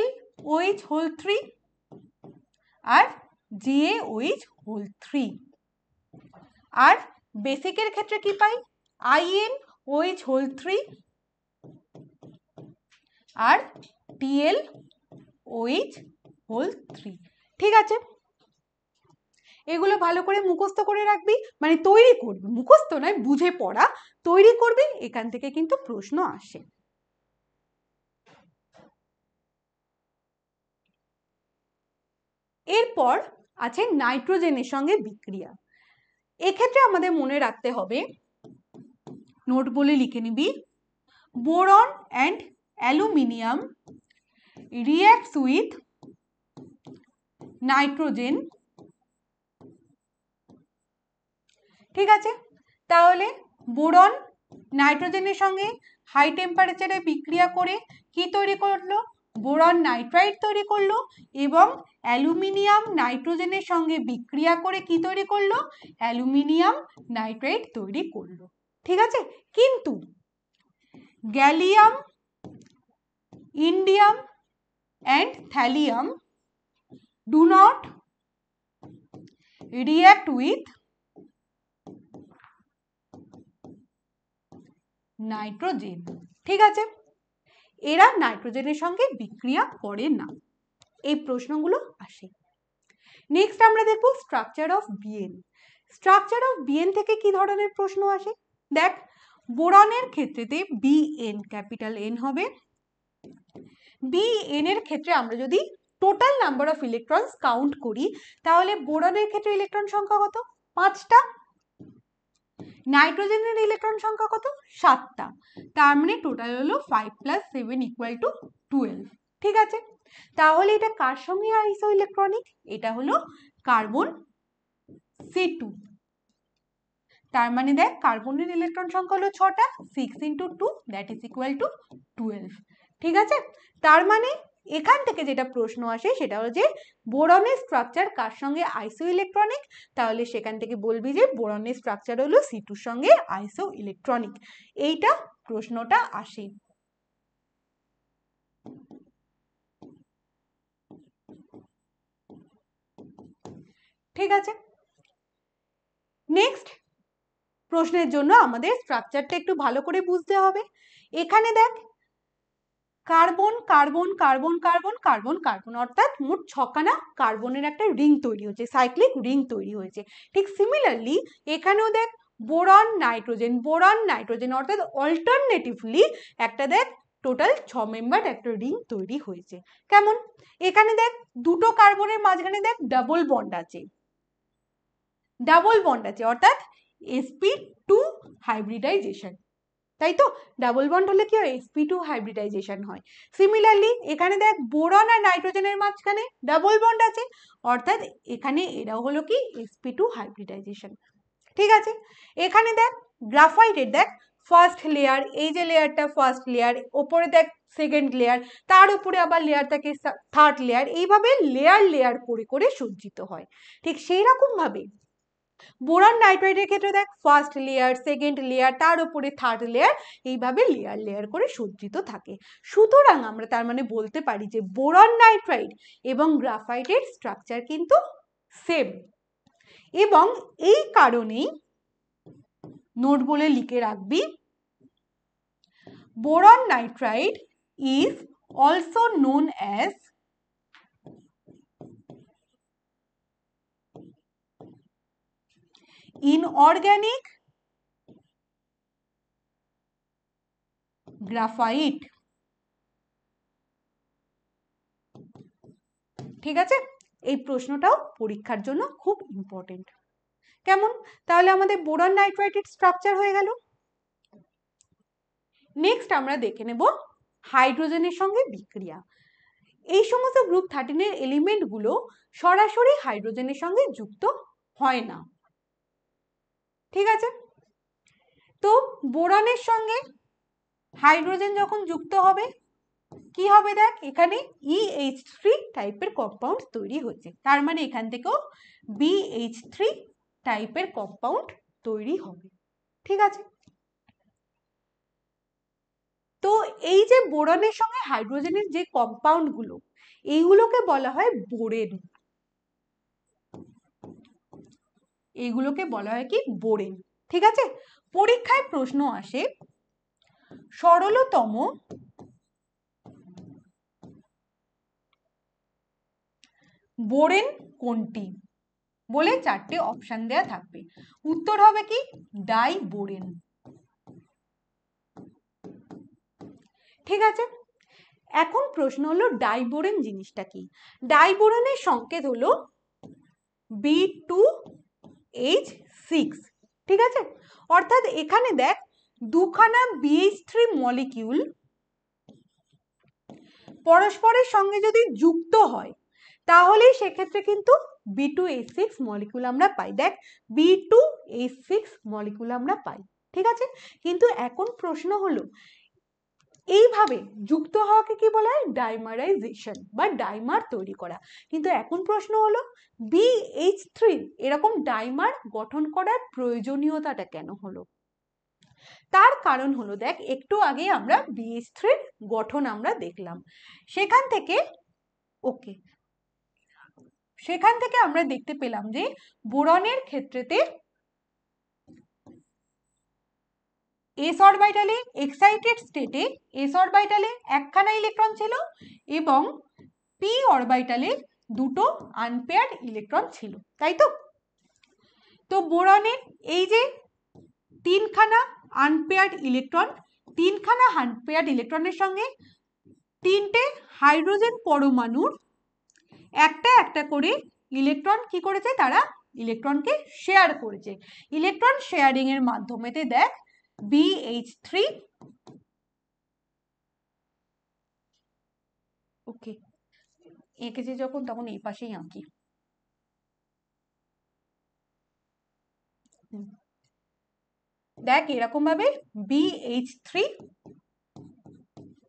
LOH3 আর JaOH3। আর বেসিকের ক্ষেত্রে কি পাই? InOH3 আর TlOH3। ঠিক আছে, এগুলো ভালো করে মুখস্থ করে রাখবি, মানে তৈরি করবি, মুখস্থ নয়, বুঝে পড়া, তৈরি করবি, এখান থেকে কিন্তু প্রশ্ন আসে। এরপর আছে নাইট্রোজেনের সঙ্গে বিক্রিয়া। এক্ষেত্রে আমাদের মনে রাখতে হবে, নোট বলে লিখে নিবি, boron and aluminium reacts with nitrogen. ঠিক আছে, তাহলে বোরন নাইট্রোজেনের সঙ্গে হাই টেম্পারেচারে বিক্রিয়া করে কি তৈরি করলো? বোরন নাইট্রাইড তৈরি করলো এবং অ্যালুমিনিয়াম নাইট্রোজেনের সঙ্গে বিক্রিয়া করে কি তৈরি করলো? অ্যালুমিনিয়াম নাইট্রাইড তৈরি করলো। ঠিক আছে, কিন্তু gallium, indium and thallium do not react with nitrogen. ঠিক আছে, এরা নাইট্রোজেনের সঙ্গে বিক্রিয়া করে না। এই প্রশ্নগুলো আসে। নেক্সট আমরা দেখব structure of BN. Structure of BN থেকে কি ধরনের প্রশ্ন আসে? দেখ, বোরনের ক্ষেত্রেতে বিএন ক্যাপিটাল এন হবে। বিএন এর ক্ষেত্রে আমরা যদি total number of electrons count করি, তাহলে বোরনের ক্ষেত্রে ইলেকট্রন সংখ্যা কত? 5টা। নাইট্রোজেনের ইলেকট্রন সংখ্যা কত? 7টা। তার মানে টোটাল হলো 5 + 7 = 12। ঠিক আছে, তাহলে এটা কার সঙ্গে আইসো ইলেকট্রনিক? এটা হলো কার্বন C2। তার মানে দেখ, কার্বনের ইলেকট্রন সংখ্যা হলো 6টা, 6 × 2 দ্যাট ইজ ইকুয়াল টু 12। ঠিক আছে, তার মানে এখান থেকে যেটা প্রশ্ন আসে সেটা হলো যে বোরনের স্ট্রাকচার কার সঙ্গে আইসো ইলেকট্রনিক, তাহলে সেখান থেকে বলবি যে বোরনের স্ট্রাকচার হলো C2 এর সঙ্গে আইসো ইলেকট্রনিক। এইটা প্রশ্নটা আসে। ঠিক আছে, নেক্সট প্রশ্নের জন্য আমাদের স্ট্রাকচারটা একটু ভালো করে বুঝতে হবে। এখানে দেখ, carbon carbon carbon carbon carbon carbon, অর্থাৎ মোট 6খানা কার্বনের একটা রিং তৈরি হয়েছে, সাইক্লিক রিং তৈরি হয়েছে। ঠিক সিমিলারলি এখানেও দেখ, বোরন নাইট্রোজেন অর্থাৎ অল্টারনেটিভলি একটা দেখ টোটাল 6 মেম্বার একটা রিং তৈরি হয়েছে। কেমন? এখানে দেখ, দুটো কার্বনের মাঝখানে দেখ ডাবল বন্ড আছে, অর্থাৎ sp2 হাইব্রিডাইজেশন, তাই তো? ডাবল বন্ড হলে কি হয়? sp2 হাইব্রিডাইজেশন হয়। সিমিলারলি এখানে দেখ, বোরন আর নাইট্রোজেনের মাঝখানে ডাবল বন্ড আছে, অর্থাৎ এখানে এটাও হলো কি? sp2 hybridization. ঠিক আছে, এখানে দেখ গ্রাফাইটের দেখ ফার্স্ট লেয়ার, এই যে লেয়ারটা ফার্স্ট লেয়ার, ওপরে দেখ সেকেন্ড লেয়ার, তার উপরে আবার লেয়ার থাকে থার্ড লেয়ার, এইভাবে লেয়ার লেয়ার করে করে সজ্জিত হয়। ঠিক সেই রকম ভাবে বোরন নাইট্রাইটের ক্ষেত্রে দেখ ফার্স্ট লেয়ার, সেকেন্ড লেয়ার, তার উপরে থার্ড লেয়ার, এইভাবে লেয়ার লেয়ার করে সজ্জিত থাকে। সুতরাং আমরা তার মানে বলতে পারি যে বোরন নাইট্রাইট এবং গ্রাফাইটের স্ট্রাকচার কিন্তু সেম। এবং এই কারণেই নোট বলে লিখে রাখবি, boron nitrite is also known as inorganic graphite. ঠিক আছে, এই প্রশ্নটাও পরীক্ষার জন্য খুব ইম্পর্টেন্ট। কেমন? তাহলে আমাদের বোরন নাইট্রাইটের স্ট্রাকচার হয়ে গেল। নেক্সট আমরা দেখে নেব হাইড্রোজেনের সঙ্গে বিক্রিয়া। এই সমস্ত গ্রুপ 13 এর এলিমেন্টগুলো সরাসরি হাইড্রোজেনের সঙ্গে যুক্ত হয় না। ঠিক আছে, তো বোরনের সঙ্গে হাইড্রোজেন যখন যুক্ত হবে কি হবে, দেখ এখানে EH3 টাইপের কম্পাউন্ড তৈরি হচ্ছে, তার মানে এখান থেকেও BH3 টাইপের কম্পাউন্ড তৈরি হবে। ঠিক আছে, তো এই যে বোরনের সঙ্গে হাইড্রোজেনের যে কম্পাউন্ড গুলো, এইগুলোকে বলা হয় বোরেন। এইগুলোকে বলা হয় কি, বোরেন। ঠিক আছে, পরীক্ষায় প্রশ্ন আসে সরলতম বোরেন কোনটি বলে 4টে অপশন দেয়া থাকবে, উত্তর হবে কি ডাইবোরেন। ঠিক আছে, এখন প্রশ্ন হলো ডাইবোরেন জিনিসটা কি। ডাইবোরেনের সংকেত হলো B2H6। ঠিক আছে, অর্থাৎ এখানে দেখ দুখানা BH3 মলিকিউল পরস্পরের সঙ্গে যদি যুক্ত হয় তাহলে সেক্ষেত্রে কিন্তু B2H6 মলিকিউল আমরা পাই। দেখ B2H6 মলিকিউল আমরা পাই। ঠিক আছে, কিন্তু এখন প্রশ্ন হলো এইভাবে যুক্ত হওয়াকে কি বলা হয়, ডাইমারাইজেশন বা ডাইমার তৈরি করা। কিন্তু এখন প্রশ্ন হলো BH3 এরকম ডাইমার গঠন করার প্রয়োজনীয়তাটা কেন হলো। তার কারণ হলো দেখ একটু আগে আমরা BH3 গঠন আমরা দেখলাম, সেখান থেকে আমরা দেখতে পেলাম যে বোরনের ক্ষেত্রেতে এস অরবিটালে এক্সাইটেড স্টেটে এস অরবিটালে একখানা ইলেকট্রন ছিল এবং পি অরবিটালে দুটো আনপেয়ার্ড ইলেকট্রন ছিল, তাই তো। তো বোরনের এই যে তিনখানা আনপেয়ার্ড ইলেকট্রনের সঙ্গে 3টে হাইড্রোজেন পরমাণুর একটা একটা করে ইলেকট্রন কি করেছে, তারা ইলেকট্রনকে শেয়ার করেছে। ইলেকট্রন শেয়ারিং এর মাধ্যমে দেখ BH3 ওকে এঁকেছে যখন তখন এই পাশেই আঁকি। দেখ এরকম ভাবে BH3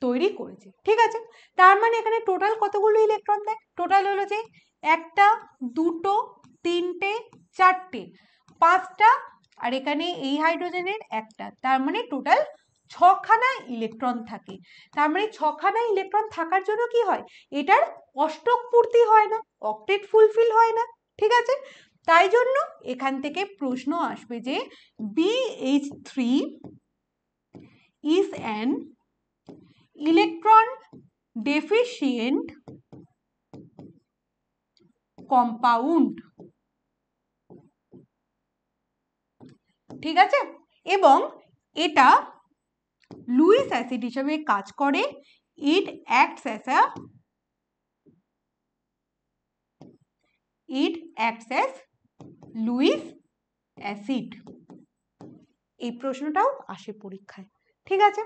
তৈরি করেছে। ঠিক আছে, তার মানে এখানে টোটাল কতগুলো ইলেকট্রন, দেখ টোটাল হলো যে একটা, দুটো, তিনটে, চারটে, পাঁচটা, আর এখানে এই হাইড্রোজেনের একটা, তার মানে টোটাল 6খানা ইলেকট্রন থাকে। তার মানে 6খানা ইলেকট্রন থাকার জন্য কি হয়, এটার অষ্টক পূর্তি হয় না, অক্টেট ফুলফিল হয় না। ঠিক আছে, তাই জন্য এখান থেকে প্রশ্ন আসবে যে BH3 is an electron deficient compound। ঠিক আছে, এবং এটা লুইস অ্যাসিড হিসেবে কাজ করে। it acts as Luis acid. এই প্রশ্নটাও আসে পরীক্ষায়। ঠিক আছে,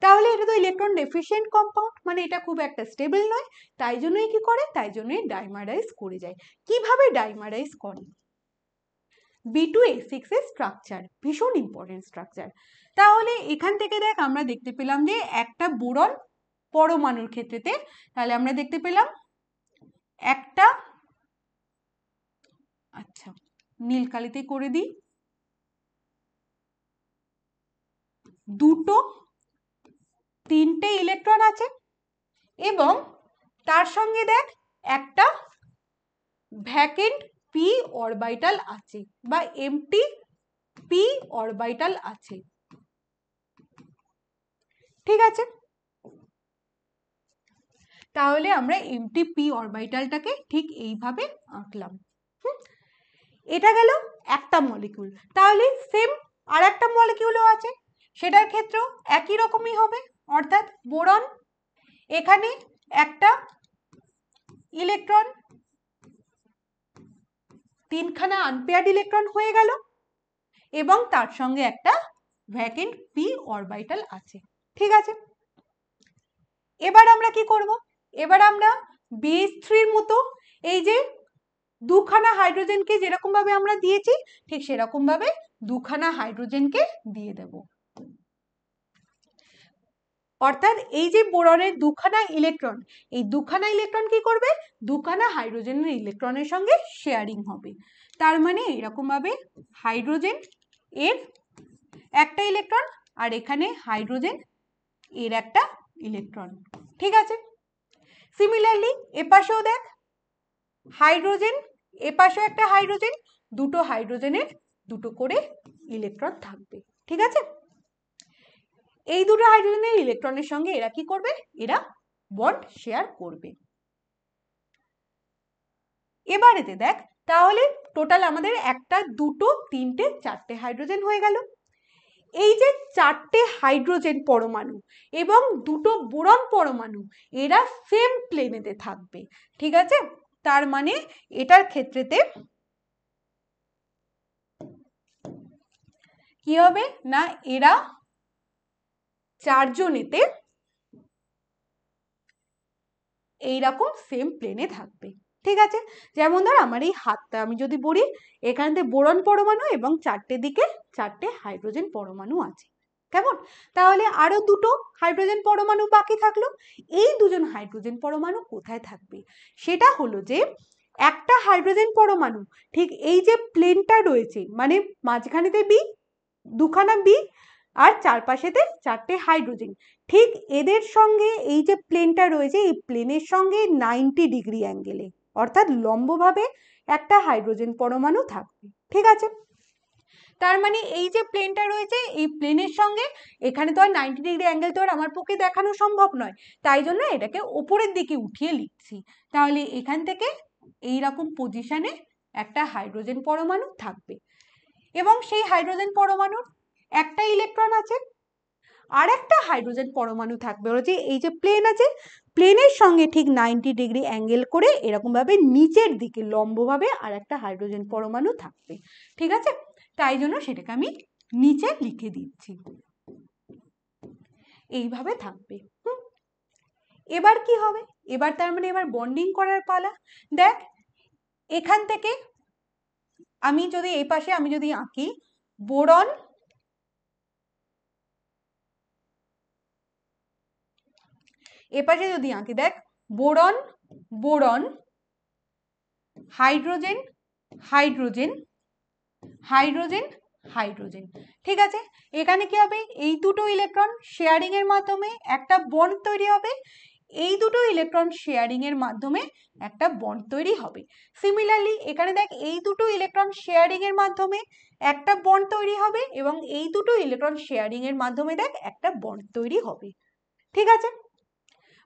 তাহলে এটা তো ইলেকট্রন ডেফিশিয়েন্ট কম্পাউন্ড, মানে এটা খুব একটা স্টেবল নয়, তাই জন্যই কি করে, তাই জন্যই ডাইমারাইজ করে যায়। কিভাবে ডাইমারাইজ করে, B2H6 এর স্ট্রাকচার ভীষণ ইম্পর্টেন্ট স্ট্রাকচার। তাহলে এখান থেকে দেখ আমরা দেখতে পেলাম যে একটা বোরন পরমাণুর ক্ষেত্রেতে, তাহলে আমরা দেখতে পেলাম একটা, আচ্ছা নীল কালিতে করে দিই, দুটো, তিনটে ইলেকট্রন আছে এবং তার সঙ্গে দেখ একটা ভ্যাকেন্ট পি অরবিটাল আছে বা এমটি পি অরবিটাল আছে। ঠিক আছে, তাহলে আমরা এমটি পি অরবিটালটাকে ঠিক এইভাবে আঁকলাম। এটা গেল একটা মলিকিউল। তাহলে সেম আর একটা মলিকিউলও আছে, সেটার ক্ষেত্রেও একই রকমই হবে, অর্থাৎ বোরন এখানে একটা ইলেকট্রন, তিনখানা আনপেয়ার্ড ইলেকট্রন হয়ে গেল এবং তার সঙ্গে একটা ভ্যাকেন্ট পি অরবিটাল আছে। ঠিক আছে, এবার আমরা কি করব, এবার আমরা BH3 মতো এই যে দুখানা হাইড্রোজেনকে যেরকম ভাবে আমরা দিয়েছি ঠিক সেরকম ভাবে দুখানা হাইড্রোজেনকে দিয়ে দেব। অর্থাৎ এই যে বোরনের দুখানা ইলেকট্রন, এই দুখানা ইলেকট্রন কি করবে, দুখানা হাইড্রোজেনের ইলেকট্রনের সঙ্গে শেয়ারিং হবে। তার মানে এরকম ভাবে হাইড্রোজেন এর একটা ইলেকট্রন আর এখানে হাইড্রোজেন এর একটা ইলেকট্রন। ঠিক আছে, সিমিলারলি এপাশেও দেখ হাইড্রোজেন, এপাশেও একটা হাইড্রোজেন, দুটো হাইড্রোজেনের দুটো করে ইলেকট্রন থাকবে। ঠিক আছে, এই দুটো হাইড্রোজেনের ইলেকট্রনের সঙ্গে এরা কি করবে, এরা বন্ড শেয়ার করবে। এবারেতে দেখ তাহলে টোটাল আমাদের একটা, দুটো, তিনটে, চারটে হাইড্রোজেন হয়ে গেল। এই যে চারটে হাইড্রোজেন পরমাণু এবং দুটো বোরন পরমাণু এরা সেম প্লেনেতে থাকবে। ঠিক আছে, তার মানে এটার ক্ষেত্রেতে কি হবে না, এরা চারজনেতে এইরকম সেম প্লেনে থাকবে। ঠিক আছে, যেমন ধর আমার এই হাতটা আমি যদি বলি, এখানে বোরন পরমাণু এবং চারটে দিকে চারটে হাইড্রোজেন পরমাণু আছে। কেমন, তাহলে আরো দুটো হাইড্রোজেন পরমাণু বাকি থাকলো। এই দুজন হাইড্রোজেন পরমাণু কোথায় থাকবে, সেটা হলো যে একটা হাইড্রোজেন পরমাণু ঠিক এই যে প্লেনটা রয়েছে, মানে মাঝখানেতে বি, দুখানা বি আর চারপাশেতে চারটে হাইড্রোজেন, ঠিক এদের সঙ্গে এই যে প্লেনটা রয়েছে এই প্লেনের সঙ্গে 90 ডিগ্রি অ্যাঙ্গেলে অর্থাৎ লম্বভাবে একটা হাইড্রোজেন পরমাণু থাকবে। ঠিক আছে, তার মানে এই যে প্লেনটা রয়েছে এই প্লেনের সঙ্গে এখানে তো আর 90 ডিগ্রি অ্যাঙ্গেল তো আর আমার পক্ষে দেখানো সম্ভব নয়, তাই জন্য এটাকে ওপরের দিকে উঠিয়ে লিখছি। তাহলে এখান থেকে এই রকম পজিশনে একটা হাইড্রোজেন পরমাণু থাকবে এবং সেই হাইড্রোজেন পরমাণুর একটা ইলেকট্রন আছে, আর একটা হাইড্রোজেন পরমাণু থাকবে হচ্ছে এই যে প্লেন আছে, প্লেনের সঙ্গে ঠিক 90 ডিগ্রি অ্যাঙ্গেল করে এরকম ভাবে নিচের দিকে লম্বভাবে আর একটা হাইড্রোজেন পরমাণু থাকবে। ঠিক আছে, তাই জন্য সেটাকে আমি নিচে লিখে দিচ্ছি, এইভাবে থাকবে। এবার কি হবে, এবার তার মানে এবার বন্ডিং করার পালা। দেখ এখান থেকে আমি যদি এই পাশে আমি যদি আঁকি বোরন, এপাশে যদি আঁকি দেখ boron, boron, hydrogen, hydrogen, hydrogen, hydrogen. ঠিক আছে, এখানে কি হবে, এই দুটো ইলেকট্রন শেয়ারিং এর মাধ্যমে একটা বন্ড তৈরি হবে, এই দুটো ইলেকট্রন শেয়ারিং এর মাধ্যমে একটা বন্ড তৈরি হবে। সিমিলারলি এখানে দেখ এই দুটো ইলেকট্রন শেয়ারিং এর মাধ্যমে একটা বন্ড তৈরি হবে এবং এই দুটো ইলেকট্রন শেয়ারিং এর মাধ্যমে দেখ একটা বন্ড তৈরি হবে। ঠিক আছে,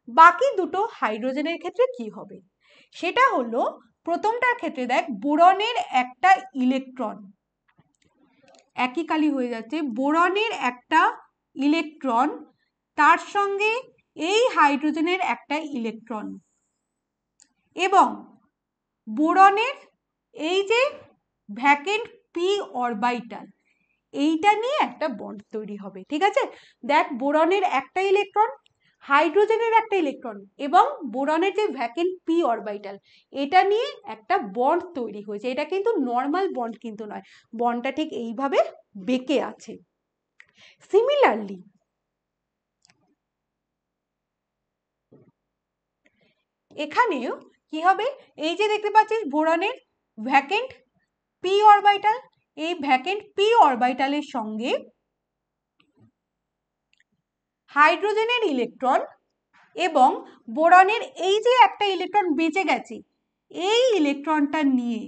বাকি দুটো হাইড্রোজেনের ক্ষেত্রে কি হবে, সেটা হলো প্রথমটার ক্ষেত্রে দেখ বোরনের একটা ইলেকট্রন, একই কালি হয়ে যাচ্ছে, বোরনের একটা ইলেকট্রন তার সঙ্গে এই হাইড্রোজেনের একটা ইলেকট্রন এবং বোরনের এই যে ভ্যাকেন্ট পি অরবিটাল এইটা নিয়ে একটা বন্ড তৈরি হবে। ঠিক আছে, দেখ বোরনের একটা ইলেকট্রন, হাইড্রোজেনের একটা ইলেকট্রন এবং বোরনের যে ভ্যাকেন্ট পি অরবিটাল এটা নিয়ে একটা বন্ড তৈরি হয়েছে। এটা কিন্তু নর্মাল বন্ড কিন্তু নয়, বন্ডটা ঠিক এইভাবে বেঁকে আছে। সিমিলারলি এখানেও কি হবে, এই যে দেখতে পাচ্ছিস বোরনের ভ্যাকেন্ট পি অরবিটাল, এই ভ্যাকেন্ট পি অরবিটালের সঙ্গে হাইড্রোজেনের ইলেকট্রন এবং বোরনের এই যে একটা ইলেকট্রন বেঁচে গেছে এই ইলেকট্রনটা নিয়ে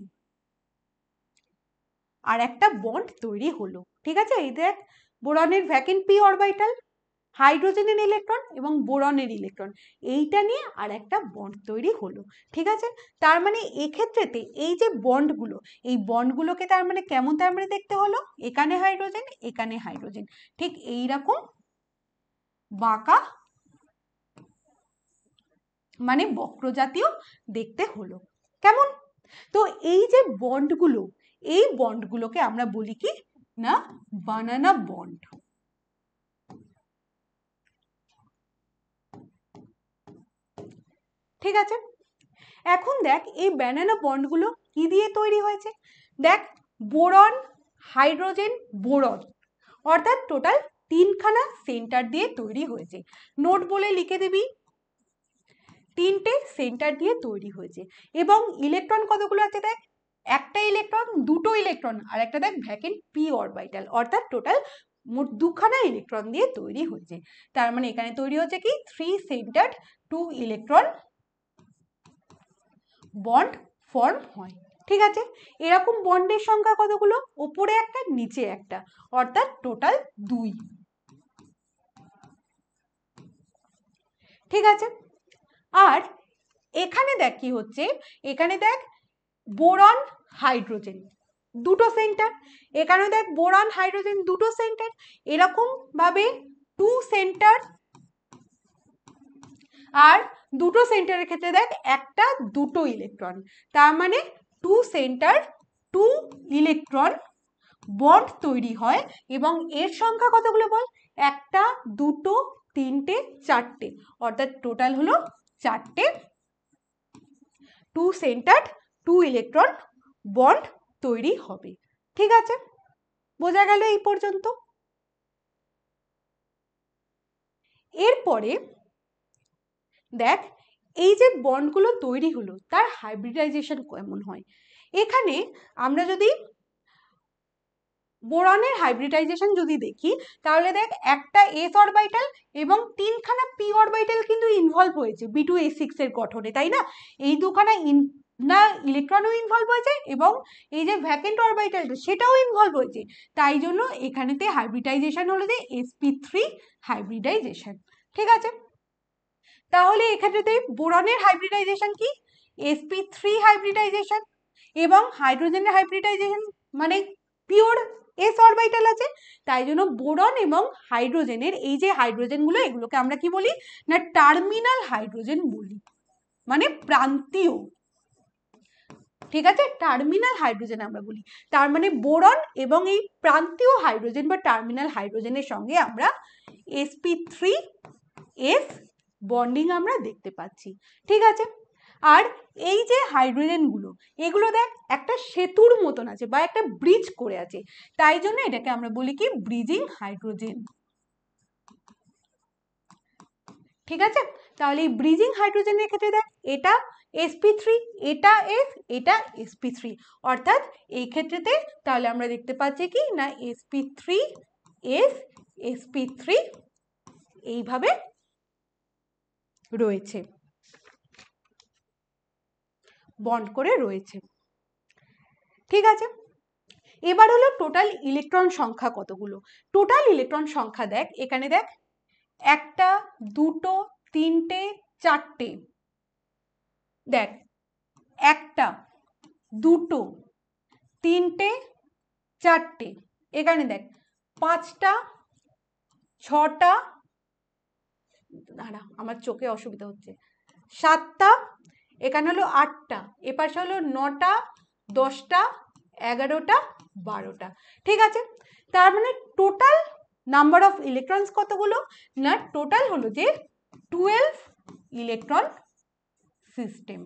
আর একটা বন্ড তৈরি হলো। ঠিক আছে, এই দেখ বোরনের ভ্যাকেন্ট পি অরবিটাল, হাইড্রোজেনের ইলেকট্রন এবং বোরনের ইলেকট্রন এইটা নিয়ে আর একটা বন্ড তৈরি হলো। ঠিক আছে, তার মানে এক্ষেত্রেতে এই যে বন্ডগুলো এই বন্ডগুলোকে তার মানে কেমন তার মানে দেখতে হলো, এখানে হাইড্রোজেন এখানে হাইড্রোজেন ঠিক এইরকম বাঁকা মানে বক্রজাতীয় দেখতে হলো। কেমন? তো এই যে বন্ডগুলো, এই বন্ডগুলোকে আমরা বলি কি না বানানা বন্ড। ঠিক আছে, এখন দেখ এই ব্যানানা বন্ডগুলো কি দিয়ে তৈরি হয়েছে। দেখ বোরন, হাইড্রোজেন, বোরন, অর্থাৎ টোটাল 3খানা সেন্টার দিয়ে তৈরি হয়েছে। নোট বলে লিখে দিবি, 3টে সেন্টার দিয়ে তৈরি হয়েছে। এবং ইলেকট্রন কতগুলো আছে দেখ, একটা ইলেকট্রন, দুটো ইলেকট্রন, আর একটা দেখ ভ্যাকেন্ট পি অরবিটাল, অর্থাৎ টোটাল মোট 2খানা ইলেকট্রন দিয়ে তৈরি হয়েছে। তার মানে এখানে তৈরি হচ্ছে কি 3 সেন্টার্ড 2 ইলেকট্রন বন্ড ফর্ম হয়। ঠিক আছে, এরকম বন্ডের সংখ্যা কতগুলো, উপরে একটা নিচে একটা, অর্থাৎ টোটাল 2। ঠিক আছে, আর এখানে দেখ কি হচ্ছে, এখানে দেখ বোরন হাইড্রোজেন দুটো সেন্টার, এখানে দেখ বোরন হাইড্রোজেন দুটো সেন্টার, এরকম ভাবে 2 সেন্টার, আর দুটো সেন্টারের ক্ষেত্রে দেখ একটা দুটো ইলেকট্রন, তার মানে 2 সেন্টার 2 ইলেকট্রন বন্ড তৈরি হয়। এবং এর সংখ্যা কতগুলো বল, একটা, দুটো, তিনটে, চারটে, অর্থাৎ টোটাল হলো 4টে 2 সেন্টার 2 ইলেকট্রন বন্ড তৈরি হবে। ঠিক আছে, বোঝা গেল এই পর্যন্ত। এরপরে দেখ এই যে বন্ডগুলো তৈরি হলো তার হাইব্রিডাইজেশন কেমন হয়। এখানে আমরা যদি বোরনের হাইব্রিডাইজেশন যদি দেখি, তাহলে দেখ একটা এস অরবিটাল এবং 3খানা পি অরবিটাল কিন্তু ইনভলভ হয়েছে B2S6 এর গঠনে, তাই না? এই দুখানা না ইলেকট্রনও ইনভলভ হয়েছে এবং এই যে ভ্যাকেন্ট অরবিটালটা সেটাও ইনভলভ হয়েছে, তাই জন্য এখানেতে হাইব্রিডাইজেশন হলো যে sp3 হাইব্রিডাইজেশন। ঠিক আছে, তাহলে এক্ষেত্রে বোরনের হাইব্রিডাইজেশন কি sp3 হাইব্রিডাইজেশন, এবং হাইড্রোজেনের হাইব্রিডাইজেশন মানে পিওর এস অরবিটাল আছে, তাই জন্য বোরন এবং হাইড্রোজেনের এই যে হাইড্রোজেনগুলো এগুলোকে আমরা কি বলি না টার্মিনাল হাইড্রোজেন বলি, মানে প্রান্তীয়। ঠিক আছে, টার্মিনাল হাইড্রোজেন আমরা বলি, তার মানে বোরন এবং এই প্রান্তীয় হাইড্রোজেন বা টার্মিনাল হাইড্রোজেনের সঙ্গে আমরা sp3s বন্ডিং আমরা দেখতে পাচ্ছি। ঠিক আছে, আর এই যে হাইড্রোজেনগুলো এগুলো দেখ একটা সেতুর মতন আছে বা একটা ব্রিজ করে আছে, তাই জন্য এটাকে আমরা বলি কি ব্রিজিং হাইড্রোজেন। ঠিক আছে, তাহলে এই ব্রিজিং হাইড্রোজেনের ক্ষেত্রে দেখ এটা sp3, এটা s, এটা sp3, অর্থাৎ এই ক্ষেত্রেতে তাহলে আমরা দেখতে পাচ্ছি কি না sp3s sp3 এইভাবে রয়েছে, বন্ড করে রয়েছে। ঠিক আছে, এবার হলো টোটাল ইলেকট্রন সংখ্যা কতগুলো। টোটাল ইলেকট্রন সংখ্যা দেখ, এখানে দেখ একটা, দুটো, তিনটে, চারটে, দেখ একটা, দুটো, তিনটে, চারটে, এখানে দেখ পাঁচটা, ছটা, দাঁড়া আমার চোখে অসুবিধা হচ্ছে, সাতটা, এখানে হলো আটটা, এপাশে হলো নটা, 10টা, 11টা, 12টা। ঠিক আছে, তার মানে টোটাল নাম্বার অফ ইলেকট্রনস কতগুলো না টোটাল হলো যে 12 ইলেকট্রন সিস্টেম।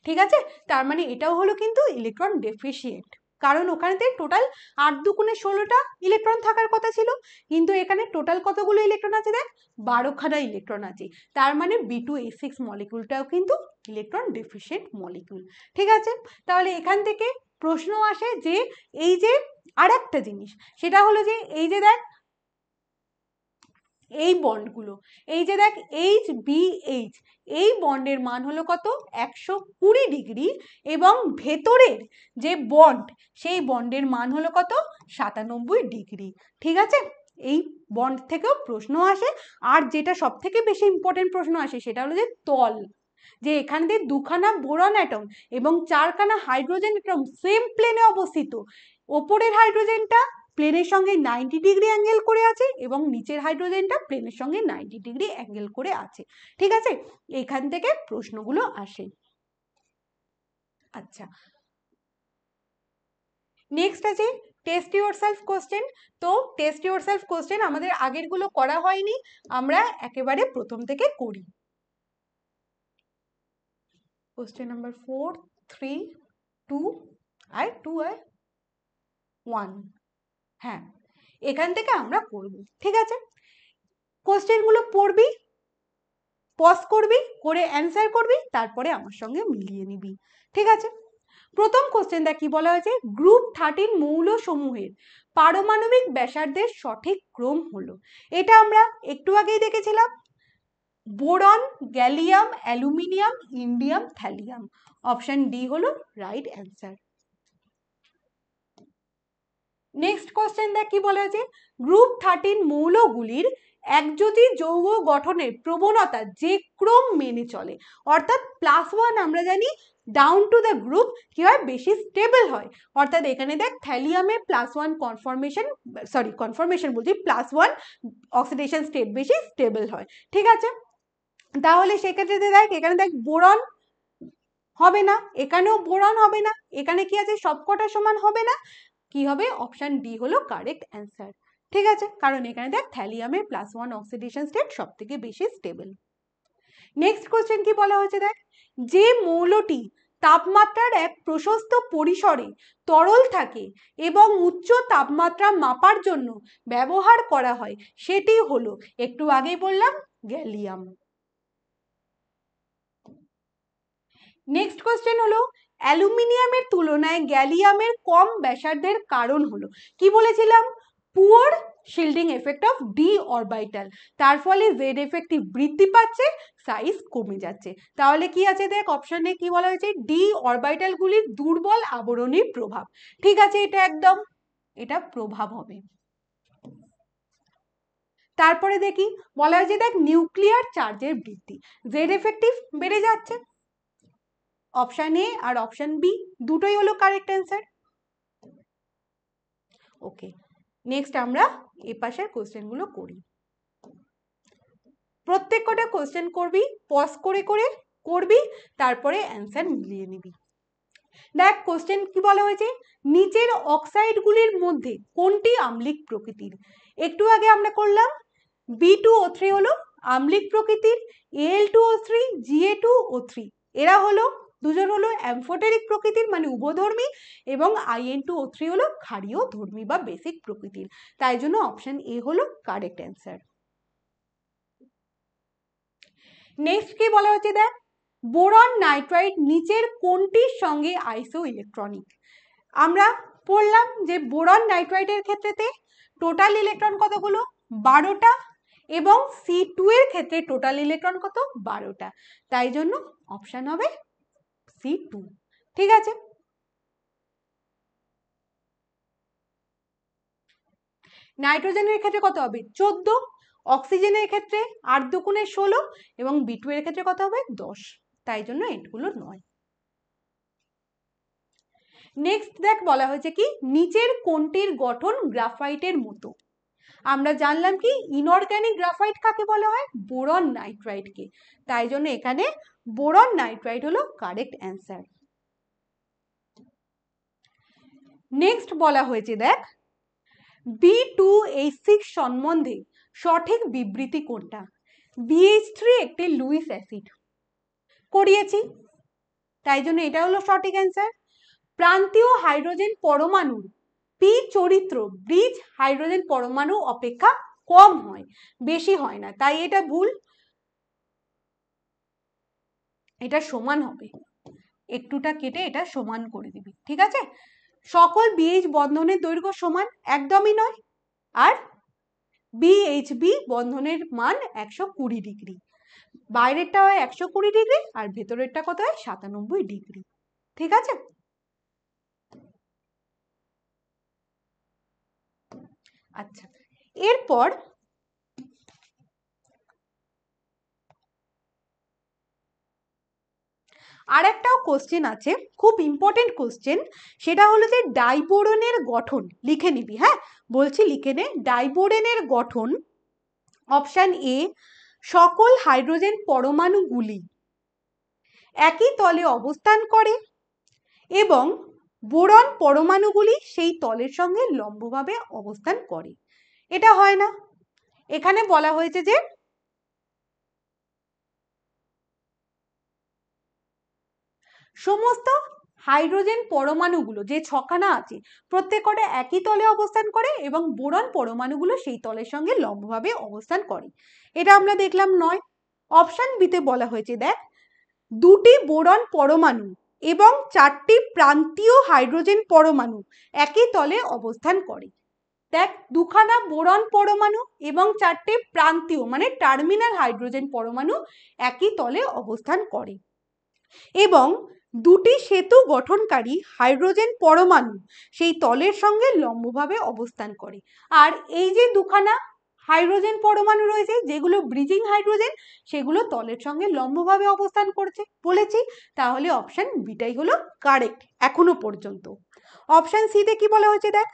ঠিক আছে, তার মানে এটাও হলো কিন্তু ইলেকট্রন ডেফিসিয়েন্ট, কারণ ওখানেতে টোটাল 8 দুগুণে 16টা ইলেকট্রন থাকার কথা ছিল, কিন্তু এখানে টোটাল কতগুলো ইলেকট্রন আছে দেখ 12খানা ইলেকট্রন আছে, তার মানে B2S6 মলিকিউলটাও কিন্তু ইলেকট্রন ডেফিসিয়েন্ট মলিকিউল। ঠিক আছে, তাহলে এখান থেকে প্রশ্ন আসে যে এই যে আর একটা জিনিস, সেটা হলো যে এই যে দেখ এই বন্ডগুলো, এই যে দেখ HBH, এই বন্ডের মান হলো কত 120 ডিগ্রি, এবং ভেতরের যে বন্ড সেই বন্ডের মান হলো কত 97 ডিগ্রি। ঠিক আছে, এই বন্ড থেকেও প্রশ্ন আসে, আর যেটা সব থেকে বেশি ইম্পর্টেন্ট প্রশ্ন আসে সেটা হলো যে তল, যে এখান দিয়ে 2খানা বোরন অ্যাটম এবং 4খানা হাইড্রোজেন অ্যাটম সেম প্লেনে অবস্থিত, ওপরের হাইড্রোজেনটা প্লেনের সঙ্গে 90 ডিগ্রি অ্যাঙ্গেল করে আছে এবং নিচের হাইড্রোজেনটা প্লেনের সঙ্গে 90 ডিগ্রি অ্যাঙ্গেল করে আছে। ঠিক আছে, এখান থেকে প্রশ্নগুলো আসে। আচ্ছা, নেক্সট আছে টেস্ট ইউরসেলফ কোশ্চেন। তো টেস্ট ইউরসেলফ কোশ্চেন আমাদের আগেরগুলো করা হয়নি, আমরা একেবারে প্রথম থেকে করি। কোশ্চেন নাম্বার 4, 3, 2 আর 1। হ্যাঁ, এখান থেকে আমরা করব। ঠিক আছে, কোশ্চেনগুলো পড়বি, পজ করবি, করে অ্যান্সার করবি, তারপরে আমার সঙ্গে মিলিয়ে নিবি। ঠিক আছে, প্রথম কোশ্চেন দেখ কি বলা হয়েছে, গ্রুপ 13 মৌল সমূহের পারমাণবিক ব্যাসার্ধের সঠিক ক্রম হলো। এটা আমরা একটু আগেই দেখেছিলাম, boron, gallium, aluminium, indium, thallium. Option D হলো রাইট অ্যান্সার। নেক্সট কোশ্চেন দেখ কি বলা হয়েছে, গ্রুপ 13 মৌলগুলির একজ্যোতি যৌগ গঠনের প্রবণতা যে ক্রম মেনে চলে, অর্থাৎ +1 আমরা জানি ডাউন টু দ্য গ্রুপ কি হয়, বেশি স্টেবল হয়। অর্থাৎ এখানে দেখ থ্যালিয়ামে +1 কনফরমেশন বলছি +1 অক্সিডেশন স্টেট বেশি স্টেবল হয়। ঠিক আছে, তাহলে সেক্ষেত্রে দেখ এখানে দেখ বোরন হবে না, এখানেও বোরন হবে না, এখানে কি আছে সবকটা সমান হবে না, কি হবে, অপশন ডি হলো কারেক্ট অ্যান্সার। ঠিক আছে, কারণ এখানে দেখ থ্যালিয়ামের +1 অক্সিডেশন স্টেট সব থেকে বেশি স্টেবল। নেক্সট কোশ্চেন কি বলা হয়েছে দেখ, যে মৌলটি তাপমাত্রার এক প্রশস্ত পরিসরে তরল থাকে এবং উচ্চ তাপমাত্রা মাপার জন্য ব্যবহার করা হয় সেটি হলো, একটু আগেই বললাম, গ্যালিয়াম। নেক্সট কোশ্চেন হলো, অ্যালুমিনিয়ামের তুলনায় গ্যালিয়ামের কম ব্যাসার্ধের কারণ হলো, কি বলেছিলাম, poor shielding effect of d orbital, তার ফলে জেড এফেক্টিভ বৃদ্ধি পাচ্ছে, সাইজ কমে যাচ্ছে। তাহলে কি আছে দেখ অপশনে কি বলা হয়েছে, ডি অরবিটাল গুলির দুর্বল আবরণী প্রভাব। ঠিক আছে, এটা একদম, এটা প্রভাব হবে। তারপরে দেখি বলা হয়েছে দেখ নিউক্লিয়ার চার্জের বৃদ্ধি, জেড এফেক্টিভ বেড়ে যাচ্ছে। অপশন এ আর অপশন বি দুটোই হলো কারেক্ট অ্যান্সার। ওকে, নেক্সট আমরা এই পাশের কোশ্চেনগুলো করি। প্রত্যেক কটা কোশ্চেন করবি, পজ করে করে করবি, তারপরে অ্যান্সার মিলিয়ে নিবি। দেখ কোশ্চেন কি বলা হয়েছে, নিচের অক্সাইডগুলির মধ্যে কোনটি আম্লিক প্রকৃতির। একটু আগে আমরা করলাম B2O3 হলো আম্লিক প্রকৃতির, Al2O3, Ga2O3 এরা হলো দুজন হলো অ্যামফোটেরিক প্রকৃতির মানে উভধর্মী, এবং In2O3 হলো ক্ষারীয় ধর্মী বা বেসিক প্রকৃতির। তাই জন্য অপশন এ হলো কারেক্ট অ্যান্সার। নেক্সট কি বলা হচ্ছে দেখ, বোরন নাইট্রাইট নিচের কোনটির সঙ্গে আইসো ইলেকট্রনিক। আমরা পড়লাম যে বোরন নাইট্রাইটের ক্ষেত্রেতে টোটাল ইলেকট্রন কতগুলো, 12টা, এবং C2 এর ক্ষেত্রে টোটাল ইলেকট্রন কত, 12টা। তাই জন্য অপশন হবে C2। ঠিক আছে, নাইট্রোজেনের ক্ষেত্রে কত হবে, 14, অক্সিজেনের ক্ষেত্রে 8 দুগুণে 16, এবং B2 এর ক্ষেত্রে কত হবে, 10। তাই জন্য এগুলো নয়। নেক্সট দেখ বলা হয়েছে কি, নিচের কোনটির গঠন গ্রাফাইটের মতো। আমরা জানলাম কি ইনঅর্গানিক গ্রাফাইট কাকে বলা হয়, বোরন নাইট্রাইটকে। তাই জন্য এখানে বোরন নাইট্রাইট হলো কারেক্ট অ্যান্সার। নেক্সট বলা হয়েছে দেখ, B2H6 সম্বন্ধে সঠিক বিবৃতি কোনটা। BH3 একটি লুইস অ্যাসিড, করিয়েছি, তাই জন্য এটা হলো সঠিক অ্যান্সার। প্রান্তীয় হাইড্রোজেন পরমাণুর পি চরিত্র ব্রিজ হাইড্রোজেন পরমাণু অপেক্ষা কম হয়, বেশি হয় না, তাই এটা ভুল, এটা সমান হবে, একটুটা কেটে এটা সমান করে দিবি। ঠিক আছে, সকল BH বন্ধনের দৈর্ঘ্য সমান একদমই নয়, আর BHB বন্ধনের মান 120 ডিগ্রি, বাইরেরটা হয় 120 ডিগ্রি আর ভেতরেরটা কত হয় 97 ডিগ্রি। ঠিক আছে, আচ্ছা, এরপর আর একটাও কোশ্চেন আছে, খুব ইম্পর্টেন্ট কোশ্চেন, সেটা হলো যে ডাইবোরেনের গঠন লিখে নিবি। হ্যাঁ, বলছি লিখে নে। ডাইবোরেনের গঠন, অপশান এ, সকল হাইড্রোজেন পরমাণুগুলি একই তলে অবস্থান করে এবং বোরন পরমাণুগুলি সেই তলের সঙ্গে লম্বভাবে অবস্থান করে। এটা হয় না। এখানে বলা হয়েছে যে সমস্ত হাইড্রোজেন পরমাণুগুলো যে ছখানা আছে প্রত্যেকটা একই তলে অবস্থান করে এবং বোরন পরমাণুগুলো সেই তলের সঙ্গে লম্বভাবে অবস্থান করে। এটা আমরা দেখলাম নয়। অপশন বিতে বলা হয়েছে দেখ, দুটি বোরন পরমাণু এবং চারটি প্রান্তীয় হাইড্রোজেন পরমাণু একই তলে অবস্থান করে। দেখ, দুখানা বোরন পরমাণু এবং চারটি প্রান্তীয় মানে টার্মিনাল হাইড্রোজেন পরমাণু একই তলে অবস্থান করে এবং দুটি সেতু গঠনকারী হাইড্রোজেন পরমাণু সেই তলের সঙ্গে লম্বভাবে অবস্থান করে। আর এই যে দুখানা হাইড্রোজেন পরমাণু রয়েছে যেগুলো ব্রিজিং হাইড্রোজেন, সেগুলো তলের সঙ্গে লম্বভাবে অবস্থান করছে বলেছি। তাহলে অপশন বিটাই হলো কারেক্ট এখনো পর্যন্ত। অপশন সিতে কি বলা হয়েছে দেখ,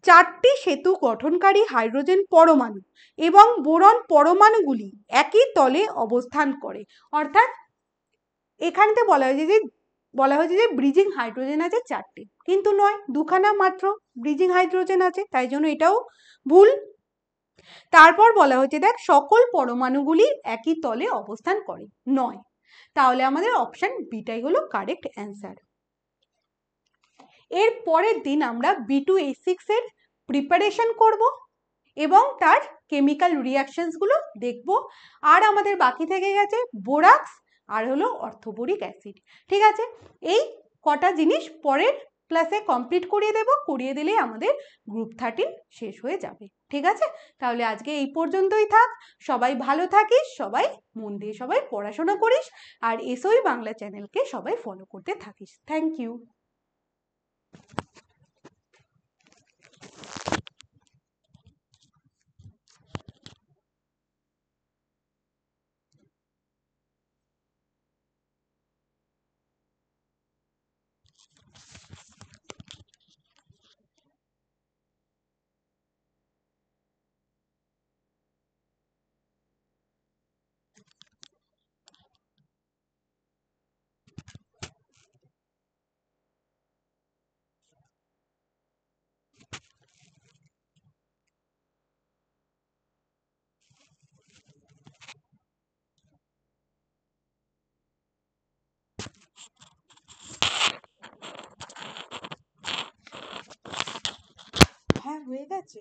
চারটি সেতু গঠনকারী হাইড্রোজেন পরমাণু এবং বোরন পরমাণুগুলি একই তলে অবস্থান করে। অর্থাৎ এখানতে বলা হয়েছে যে ব্রিজিং হাইড্রোজেন আছে চারটি, কিন্তু নয়, দুখানা মাত্র ব্রিজিং হাইড্রোজেন আছে, তাই জন্য এটাও ভুল। তারপর বলা হয়েছে দেখ, সকল পরমাণুগুলি একই তলে অবস্থান করে, নয়। তাহলে আমাদের অপশন বিটাই হলো কারেক্ট অ্যান্সার। এর পরের দিন আমরা B2H6 এর প্রিপারেশন করব এবং তার কেমিক্যাল রিয়াকশনস গুলো দেখব। আর আমাদের বাকি থেকে গেছে বোরাক্স আর হলো অর্থোবোরিক অ্যাসিড। ঠিক আছে, এই কটা জিনিস পরের ক্লাসে কমপ্লিট করিয়ে দেব, করিয়ে দিলেই আমাদের গ্রুপ 13 শেষ হয়ে যাবে। ঠিক আছে, তাহলে আজকে এই পর্যন্তই থাক। সবাই ভালো থাকিস, সবাই মন দিয়ে সবাই পড়াশোনা করিস, আর এসওই বাংলা চ্যানেলকে সবাই ফলো করতে থাকিস। Thank you. হ্যাঁ, হয়ে গেছে।